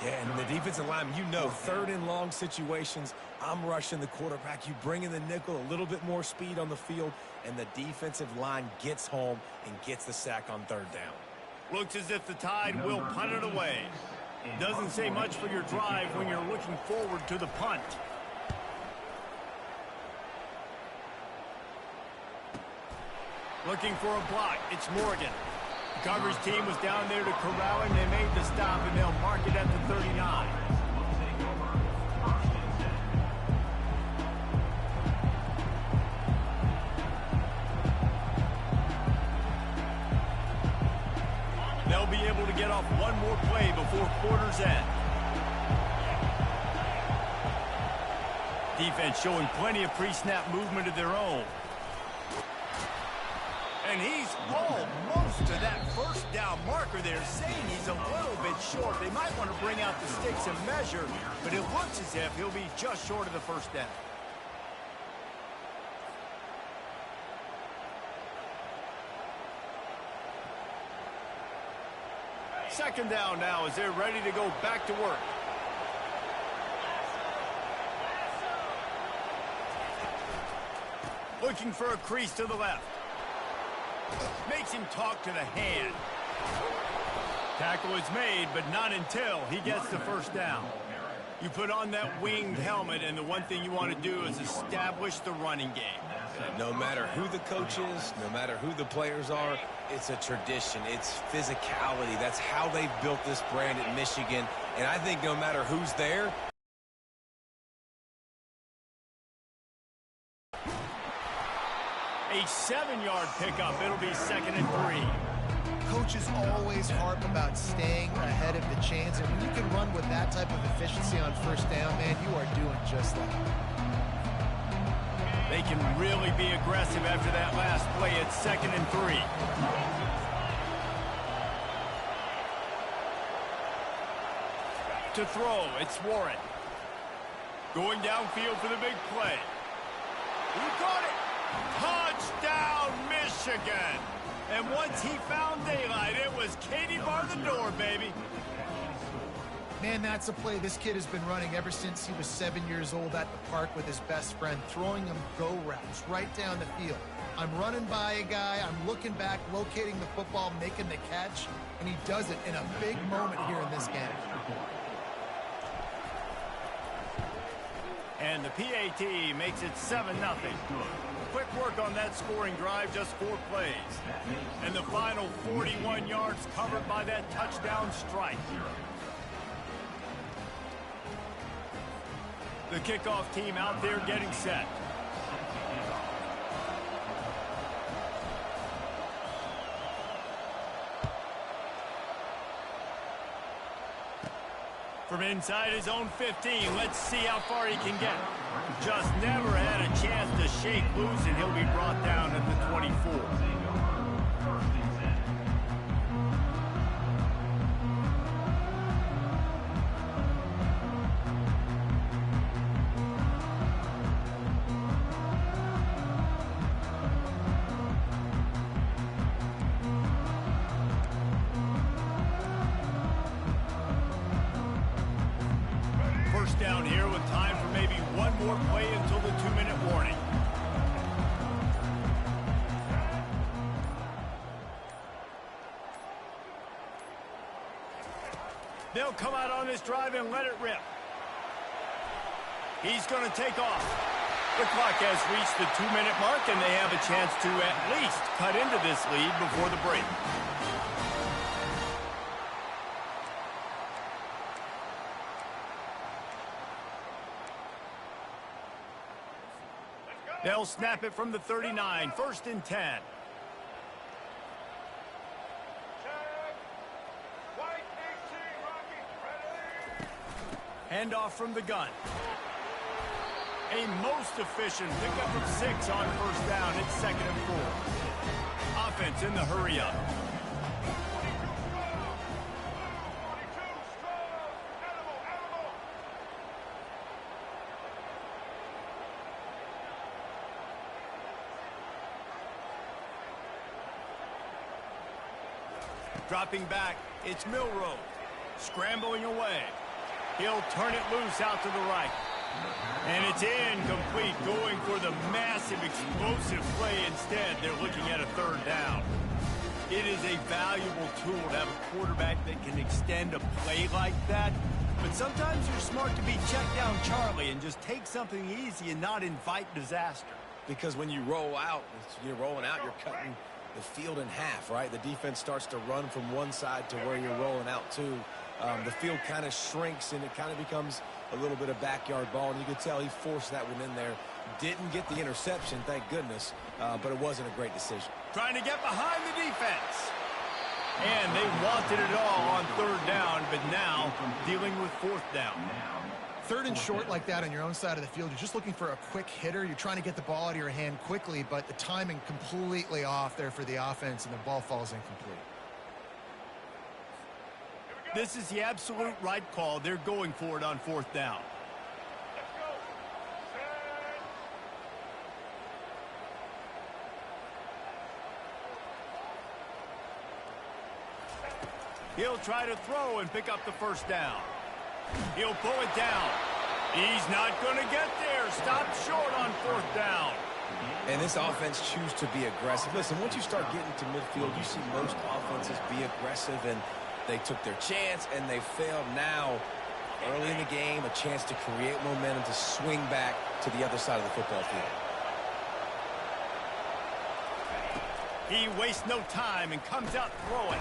Yeah, and the defensive line, you know, 3rd and long situations, I'm rushing the quarterback. You bring in the nickel, a little bit more speed on the field, and the defensive line gets home and gets the sack on 3rd down. Looks as if the Tide will punt it away. Doesn't say much for your drive when you're looking forward to the punt. Looking for a block. It's Morgan. The coverage team was down there to corral him. They made the stop, and they'll mark it at the 39. They'll be able to get off one more play before quarter's end. Defense showing plenty of pre-snap movement of their own. And he's almost to that first down marker there, saying he's a little bit short. They might want to bring out the sticks and measure, but it looks as if he'll be just short of the first down. Second down now as they're ready to go back to work. Looking for a crease to the left. Makes him talk to the hand. Tackle is made, but not until he gets the first down. You put on that winged helmet, and the one thing you want to do is establish the running game. No matter who the coach is, no matter who the players are, it's a tradition. It's physicality. That's how they've built this brand at Michigan. And I think no matter who's there, a 7-yard pickup. It'll be 2nd and 3. Coaches always harp about staying ahead of the chains, and when you can run with that type of efficiency on first down, man, you are doing just that. They can really be aggressive after that last play. It's 2nd and 3. To throw, it's Warren. Going downfield for the big play. He caught it. Touchdown, Michigan. And once he found daylight, it was Katie bar the door, baby. Man, that's a play this kid has been running ever since he was 7 years old at the park with his best friend, throwing him go routes right down the field. I'm running by a guy, I'm looking back, locating the football, making the catch, and he does it in a big moment here in this game. And the PAT makes it 7-0. Quick work on that scoring drive, just 4 plays. And the final 41 yards covered by that touchdown strike. The kickoff team out there getting set. From inside his own 15, let's see how far he can get. Just never had a chance to shake loose, and he'll be brought down at the 24. down here with time for maybe one more play until the 2-minute warning. They'll come out on this drive and let it rip. He's going to take off. The clock has reached the 2-minute mark, and they have a chance to at least cut into this lead before the break. They'll snap it from the 39, 1st and 10. Handoff from the gun. A most efficient pickup of 6 on 1st down. It's 2nd and 4. Offense in the hurry up. Dropping back, it's Milroe. Scrambling away. He'll turn it loose out to the right. And it's incomplete, going for the massive, explosive play instead. They're looking at a 3rd down. It is a valuable tool to have a quarterback that can extend a play like that. But sometimes you're smart to be check down Charlie and just take something easy and not invite disaster. Because when you roll out, you're rolling out, you're cutting the field in half, right? The defense starts to run from one side to where you're rolling out to. The field kind of shrinks, and it kind of becomes a little bit of backyard ball, and you could tell he forced that one in there. Didn't get the interception, thank goodness, but it wasn't a great decision. Trying to get behind the defense. And they wanted it all on 3rd down, but now dealing with 4th down. 3rd and short like that on your own side of the field, you're just looking for a quick hitter. You're trying to get the ball out of your hand quickly, but the timing completely off there for the offense, and the ball falls incomplete. This is the absolute right call. They're going for it on 4th down. He'll try to throw and pick up the 1st down. He'll pull it down. He's not going to get there. Stopped short on 4th down. And this offense choose to be aggressive. Listen, once you start getting to midfield, you see most offenses be aggressive, and they took their chance, and they failed. Now, early in the game, a chance to create momentum to swing back to the other side of the football field. He wastes no time and comes out throwing.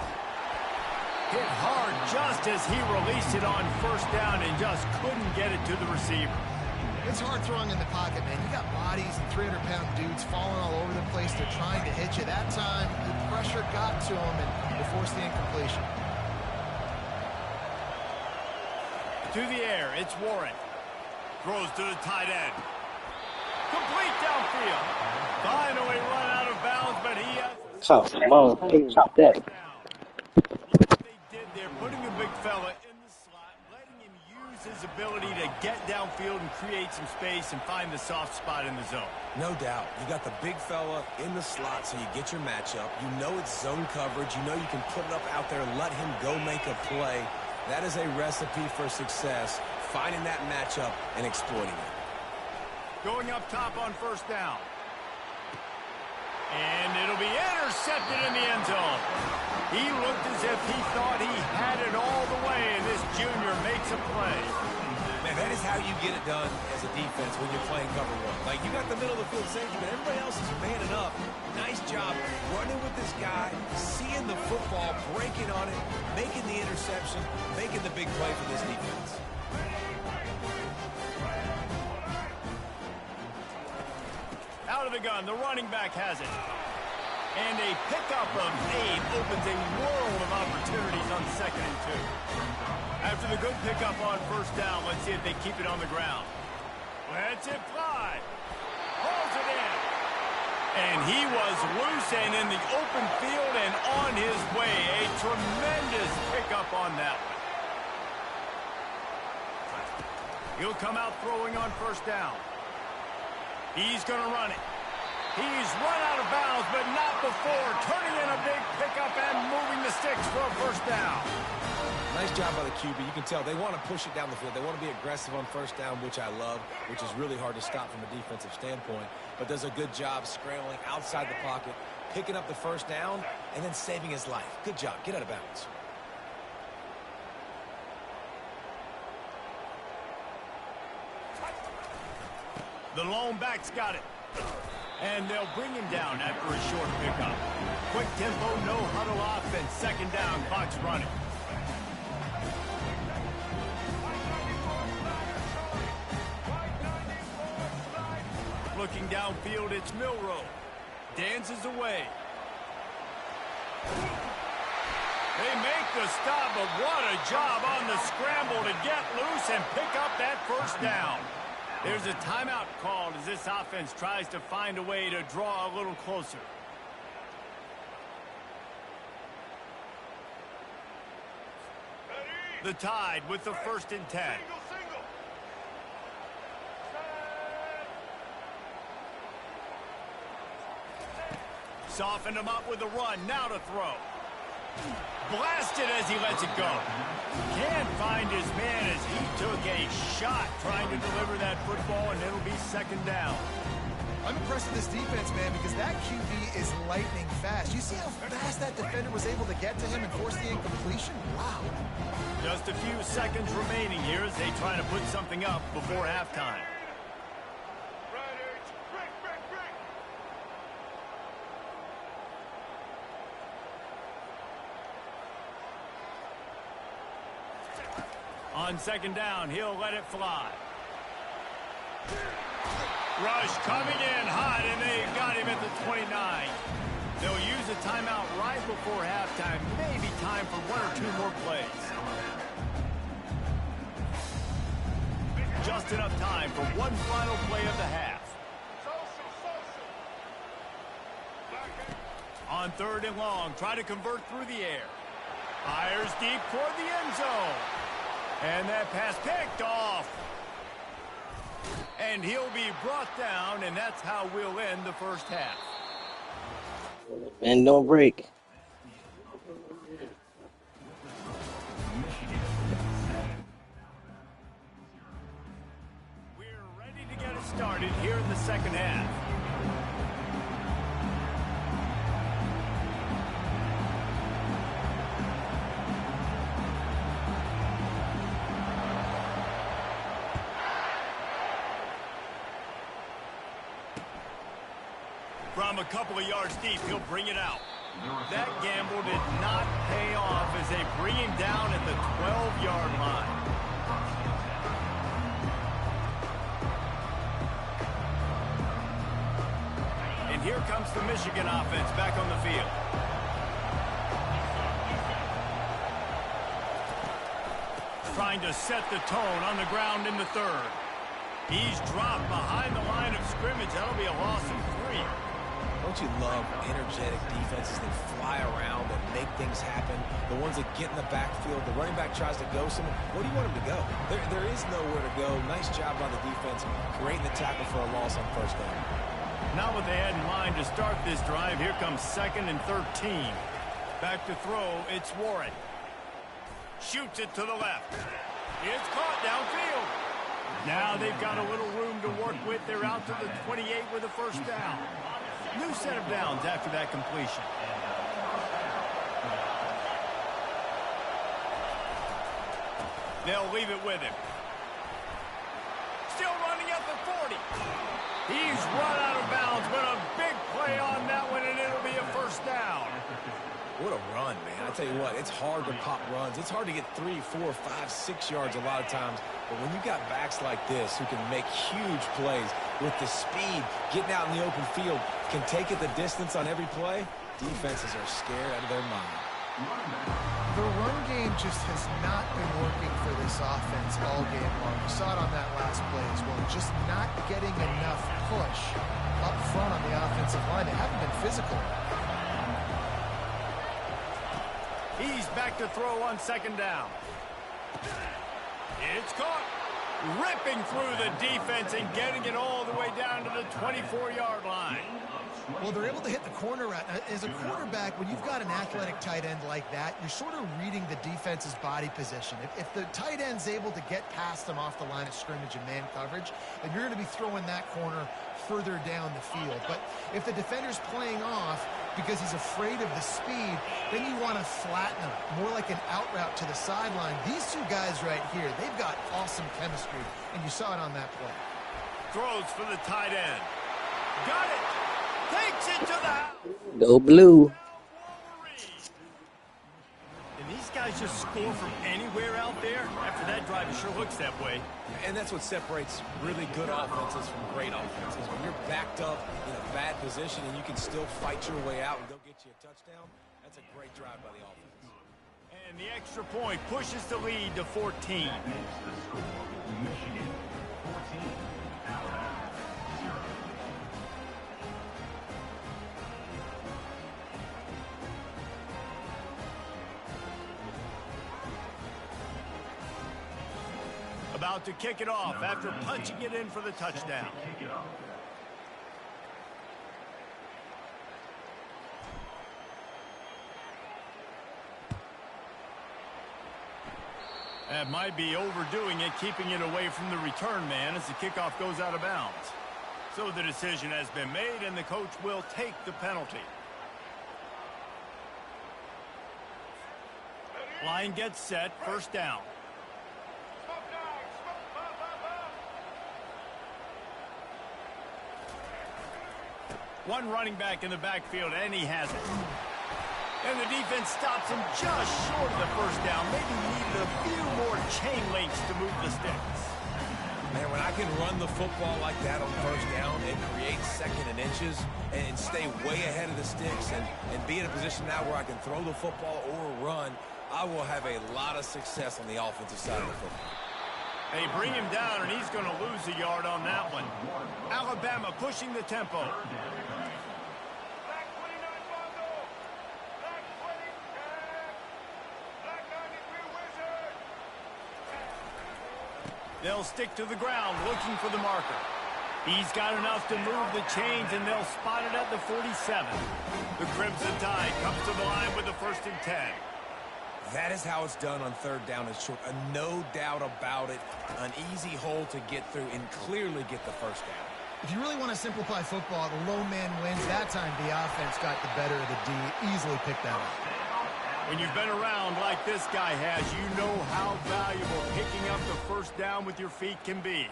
Hit hard just as he released it on 1st down and just couldn't get it to the receiver. It's hard throwing in the pocket, man. You got bodies and 300-pound dudes falling all over the place. They're trying to hit you. That time, the pressure got to him, and it forced the incompletion. To the air, it's Warren. Throws to the tight end. Complete downfield. Finally run out of bounds, but he has... Come on, pick up that. They did there, putting a big fella in the slot, letting him use his ability to get downfield and create some space and find the soft spot in the zone. No doubt. You got the big fella in the slot, so you get your matchup. You know it's zone coverage. You know you can put it up out there and let him go make a play. That is a recipe for success, finding that matchup and exploiting it. Going up top on 1st down. And it'll be intercepted in the end zone. He looked as if he thought he had it all the way, and this junior makes a play. Man, that is how you get it done as a defense when you're playing cover 1. Like, you got the middle of the field safety, but everybody else is manning up. Nice job running with this guy, seeing the football, breaking on it, making the interception, making the big play for this defense. Out of the gun, the running back has it. And a pickup of 8 opens a world of opportunities on 2nd and 2. After the good pickup on 1st down, let's see if they keep it on the ground. Lets it fly. Hauls it in. And he was loose and in the open field and on his way. A tremendous pickup on that one. He'll come out throwing on 1st down. He's going to run it. He's run out of bounds, but not before turning in a big pickup and moving the sticks for a 1st down. Nice job by the QB. You can tell they want to push it down the field. They want to be aggressive on first down, which I love, which is really hard to stop from a defensive standpoint, but does a good job scrambling outside the pocket, picking up the first down, and then saving his life. Good job. Get out of bounds. The lone back's got it. And they'll bring him down after a short pickup. Quick tempo, no huddle offense. Second down, clock's running. Looking downfield, it's Milroe. Dances away. They make the stop, but what a job on the scramble to get loose and pick up that first down. There's a timeout called as this offense tries to find a way to draw a little closer. The Tide with the 1st and 10. Softened him up with a run. Now to throw. Blasted as he lets it go. Can't find his man as he took a shot trying to deliver that football, and it'll be second down. I'm impressed with this defense, man, because that QB is lightning fast. You see how fast that defender was able to get to him and force the incompletion? Wow. Just a few seconds remaining here as they try to put something up before halftime. On second down, he'll let it fly. Rush coming in hot, and they got him at the 29. They'll use a timeout right before halftime. Maybe time for 1 or 2 more plays. Just enough time for one final play of the half. On 3rd and long, try to convert through the air. Fires deep toward the end zone. And that pass picked off. And he'll be brought down, and that's how we'll end the first half. And no break. We're ready to get it started here in the second half. From a couple of yards deep, he'll bring it out. That gamble did not pay off as they bring him down at the 12-yard line. And here comes the Michigan offense back on the field. Trying to set the tone on the ground in the 3rd. He's dropped behind the line of scrimmage. That'll be a loss of 3. Don't you love energetic defenses that fly around and make things happen? The ones that get in the backfield, the running back tries to go somewhere. Where do you want him to go? There is nowhere to go. Nice job by the defense, creating the tackle for a loss on first down. Not what they had in mind to start this drive. Here comes 2nd and 13. Back to throw, it's Warren. Shoots it to the left. It's caught downfield. Now they've got a little room to work with. They're out to the 28 with a first down. New set of downs after that completion. They'll leave it with him. Still running at the 40. He's run out of bounds, but a big play on that one, and it'll be a first down. What a run, man. I tell you what, it's hard to pop runs. It's hard to get 3, 4, 5, 6 yards a lot of times. But when you got backs like this who can make huge plays with the speed, getting out in the open field, can take it the distance on every play, defenses are scared out of their mind. The run game just has not been working for this offense all game long. You saw it on that last play as well. Just not getting enough push up front on the offensive line. They haven't been physical. He's back to throw on second down. It's caught. Ripping through the defense and getting it all the way down to the 24-yard line. Well, they're able to hit the corner route. As a quarterback, when you've got an athletic tight end like that, you're sort of reading the defense's body position. If the tight end's able to get past them off the line of scrimmage and man coverage, then you're going to be throwing that corner further down the field. But if the defender's playing off because he's afraid of the speed, then you want to flatten him, more like an out route to the sideline. These two guys right here, they've got awesome chemistry, and you saw it on that play. Throws for the tight end. Got it. Takes it to the house. Go blue. And these guys just score from anywhere out there. After that drive, it sure looks that way. And that's what separates really good offenses from great offenses. When you're backed up in a bad position and you can still fight your way out and go get you a touchdown, that's a great drive by the offense. And the extra point pushes the lead to 14. Makes the score Michigan 14, Alabama 0. About to kick it off after punching it in for the touchdown. Kick it off. That might be overdoing it, keeping it away from the return man as the kickoff goes out of bounds. So the decision has been made, and the coach will take the penalty. Line gets set, first down. One running back in the backfield, and he has it. And the defense stops him just short of the first down. Maybe needed a few more chain links to move the sticks. Man, when I can run the football like that on first down and create second and inches and stay way ahead of the sticks and be in a position now where I can throw the football or run, I will have a lot of success on the offensive side of the football. They bring him down, and he's going to lose a yard on that one. Alabama pushing the tempo. They'll stick to the ground looking for the marker. He's got enough to move the chains, and they'll spot it at the 47. The Crimson Tide comes to the line with the 1st and 10. That is how it's done on third down and short. No doubt about it. An easy hole to get through and clearly get the first down. If you really want to simplify football, the low man wins. That time the offense got the better of the D. Easily picked that up. When you've been around like this guy has, you know how valuable picking up the first down with your feet can be.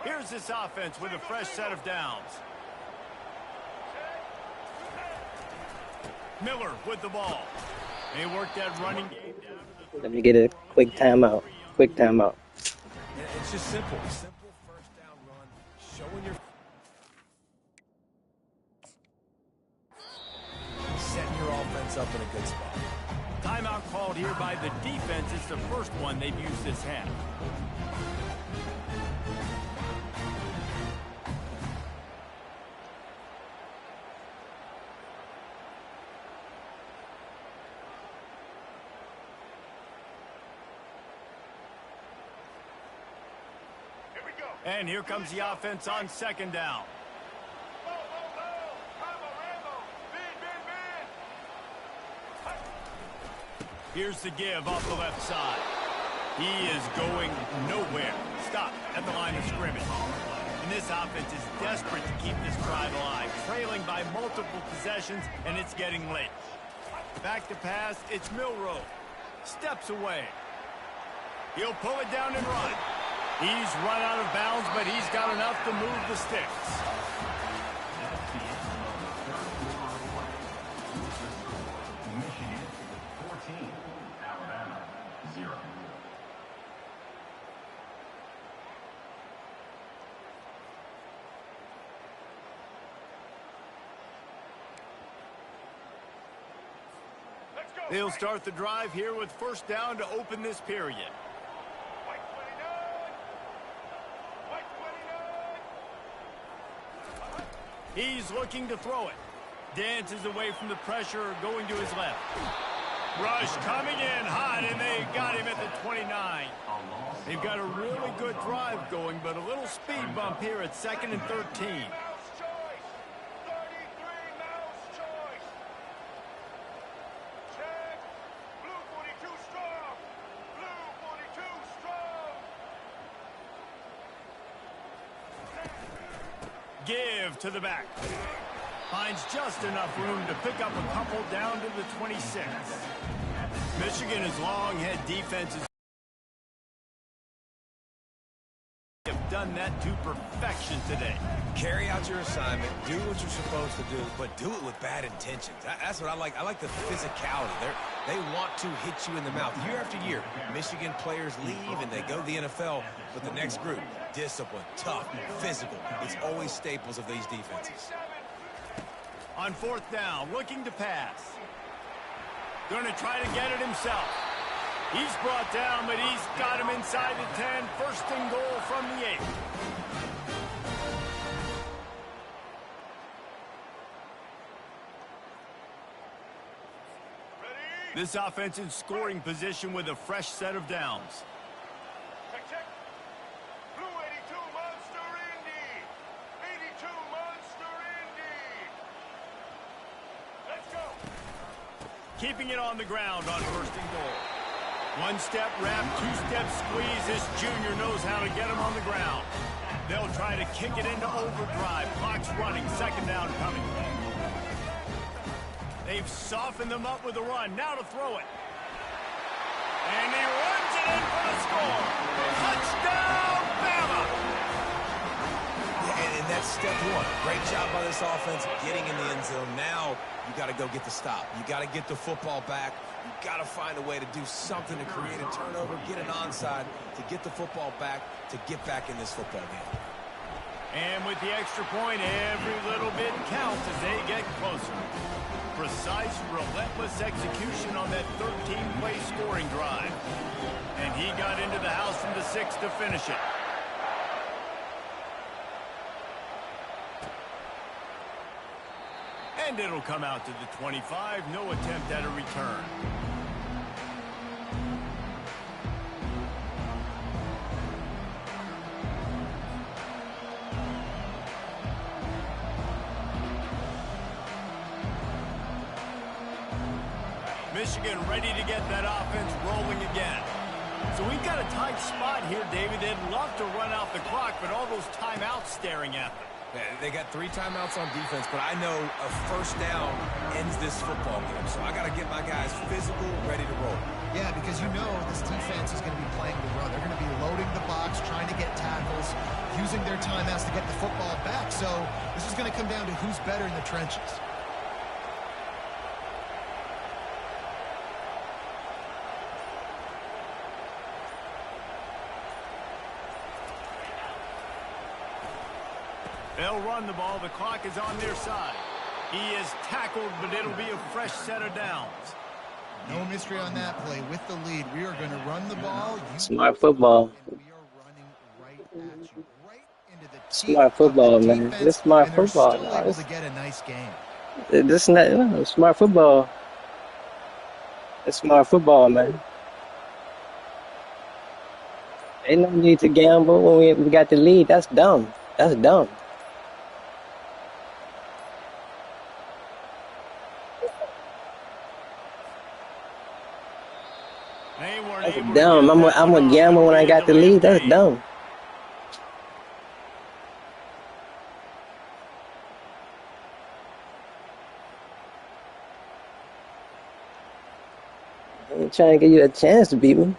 Here's this offense with a fresh set of downs. Miller with the ball. They work that running game down to the... Let me get a quick timeout. Quick timeout. It's just simple. Simple first down run. Showing your... Setting your offense up in a good spot. Timeout called here by the defense. It's the first one they've used this half. And here comes the offense on second down. Here's the give off the left side. He is going nowhere. Stop at the line of scrimmage. And this offense is desperate to keep this drive alive, trailing by multiple possessions, and it's getting late. Back to pass, it's Milroe. Steps away. He'll pull it down and run. He's run out of bounds, but he's got enough to move the sticks. That's the end of the third quarter of play. Michigan 14, Alabama 0. They'll start the drive here with first down to open this period. He's looking to throw it. Dances away from the pressure, going to his left. Rush coming in hot, and they got him at the 29. They've got a really good drive going, but a little speed bump here at 2nd and 13. Give to the back. Finds just enough room to pick up a couple down to the 26. Michigan's long-head defenses have done that to perfection today. Carry out your assignment, do what you're supposed to do, but do it with bad intentions. That's what I like. I like the physicality. They want to hit you in the mouth. Year after year, Michigan players leave and they go to the NFL, but the next group, discipline, tough, physical. It's always staples of these defenses. On fourth down, looking to pass. Going to try to get it himself. He's brought down, but he's got him inside the 10. First and goal from the 8. This offense in scoring position with a fresh set of downs. Check. Blue 82 Monster Indy. 82 Monster Indy. Let's go. Keeping it on the ground on first and goal. One-step wrap, two-step squeeze. This junior knows how to get him on the ground. They'll try to kick it into overdrive. Clock's running. Second down coming. They've softened them up with a run. Now to throw it. And he runs it in for the score. Touchdown, Bama! And that's step one. Great job by this offense getting in the end zone. Now you got to go get the stop. You got to get the football back. You got to find a way to do something to create a turnover, get an onside, to get the football back, to get back in this football game. And with the extra point, every little bit counts as they get closer. Precise, relentless execution on that 13-play scoring drive. And he got into the house from the 6 to finish it. And it'll come out to the 25. No attempt at a return. Michigan ready to get that offense rolling again. So we've got a tight spot here, David. They'd love to run out the clock, but all those timeouts staring at them. Yeah, they got 3 timeouts on defense, but I know a first down ends this football game. So I got to get my guys physical, ready to roll. Yeah, because you know this defense is going to be playing the run. They're going to be loading the box, trying to get tackles, using their timeouts to get the football back. So this is going to come down to who's better in the trenches. They'll run the ball. The clock is on their side. He is tackled, but it'll be a fresh set of downs. No mystery on that play. With the lead, we are going to run the ball. Smart football. And we are running right at you, right into the Smart football, man. defense, This smart and they're football. still No, able to get a nice game. this not no, smart football. It's smart football, man. Ain't no need to gamble when we got the lead. That's dumb. That's dumb. They weren't That's able to dumb. get I'm that one a off gamble when I the got the way lead. That's they- dumb. I ain't trying to give you a chance to beat me.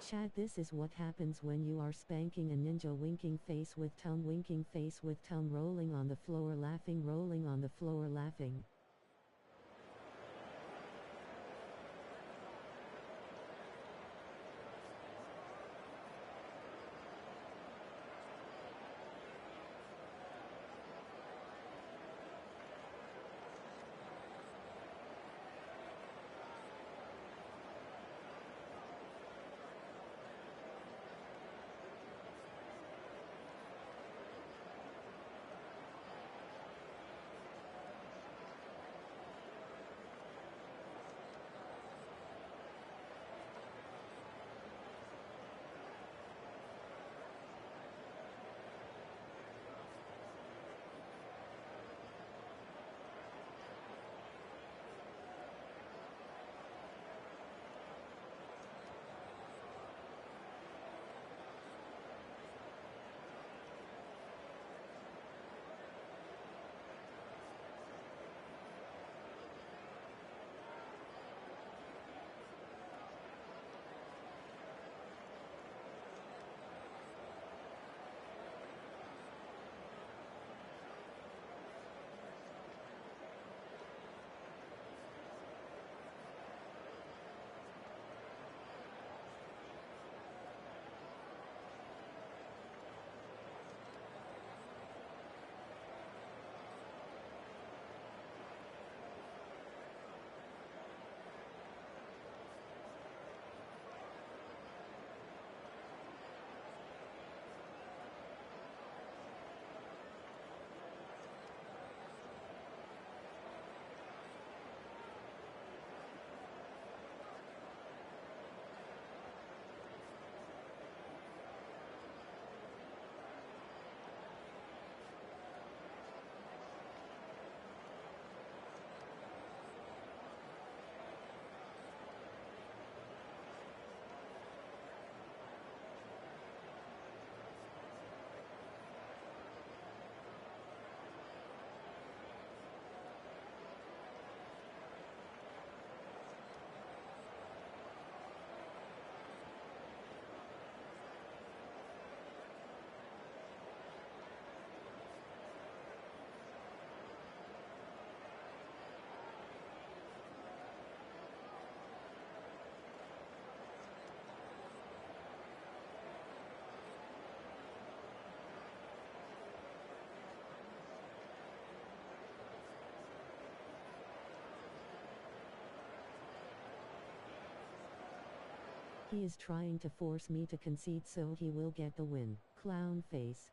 Chad, this is what happens when you are spanking a ninja. Winking face with tongue, winking face with tongue, rolling on the floor laughing, rolling on the floor laughing. He is trying to force me to concede so he will get the win. Clown face.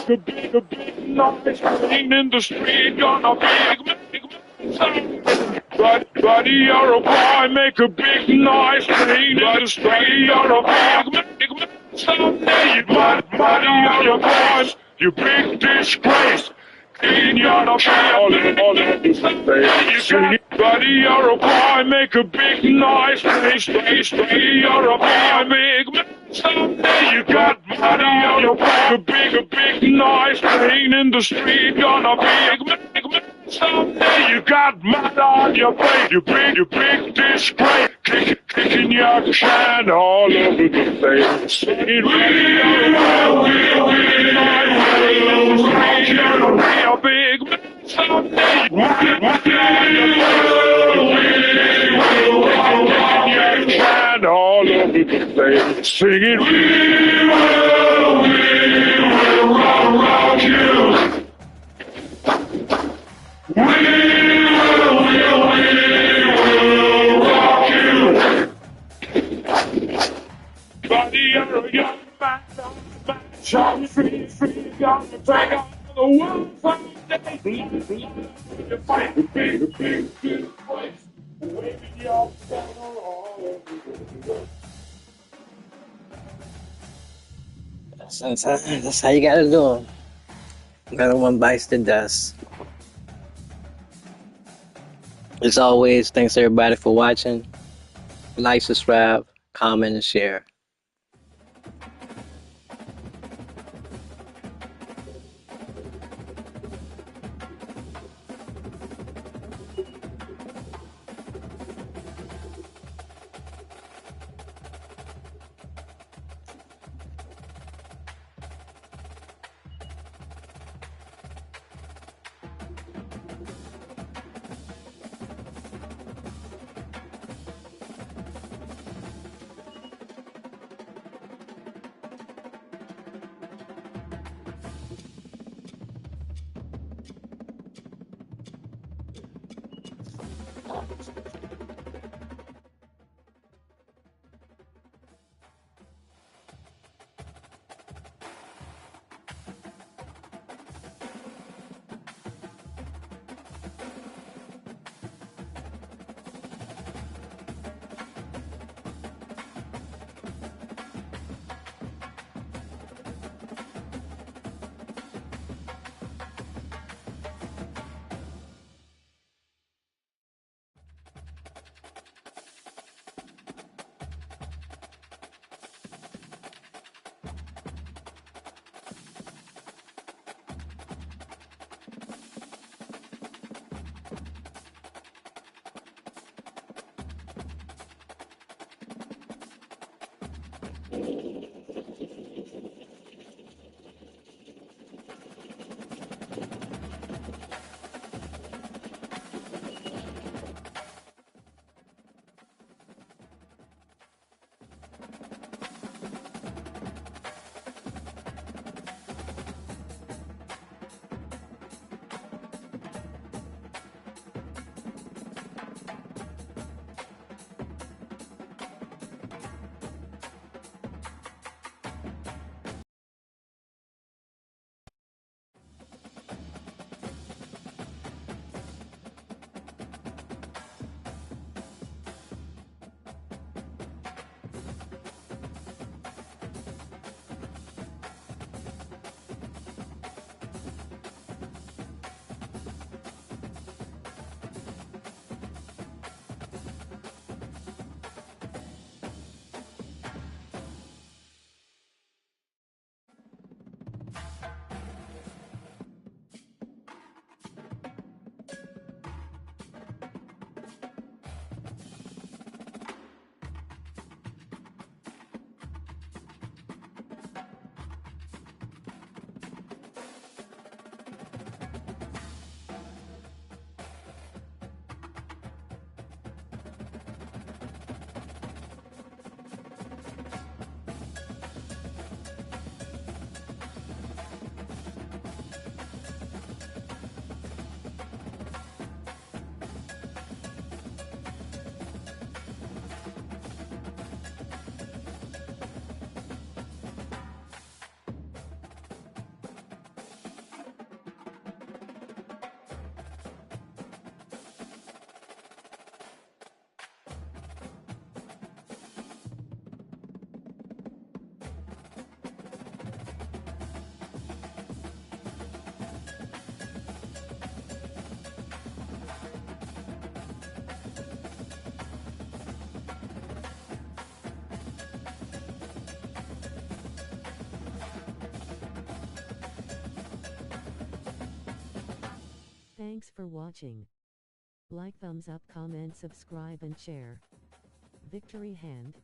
make a big noise. Rain in the street, gonna big sound. Buddy, you're a boy, make a big noise. Rain in the street, you're a big someday. Buddy, you're a boy, you big disgrace. Clean your all in the same. Buddy, you're a boy, make a big noise. Buddy, you're a boy, big someday you got money on your back, a big noise. Rain in the street, gonna big someday you got mud on your plate, you big disgrace, kicking your can all over the face. Singing, a big someday, all over the place. Singing, we will rock you. We will rock you. Buddy, you're a young man, shine free, gonna take on the world someday. You fight the big place, waving your banner all over the world. Sometimes that's how you gotta do them. Another one bites the dust. As always, thanks everybody for watching. Like, subscribe, comment, and share. Thanks for watching. Like, thumbs up, comment, subscribe and share. Victory hand.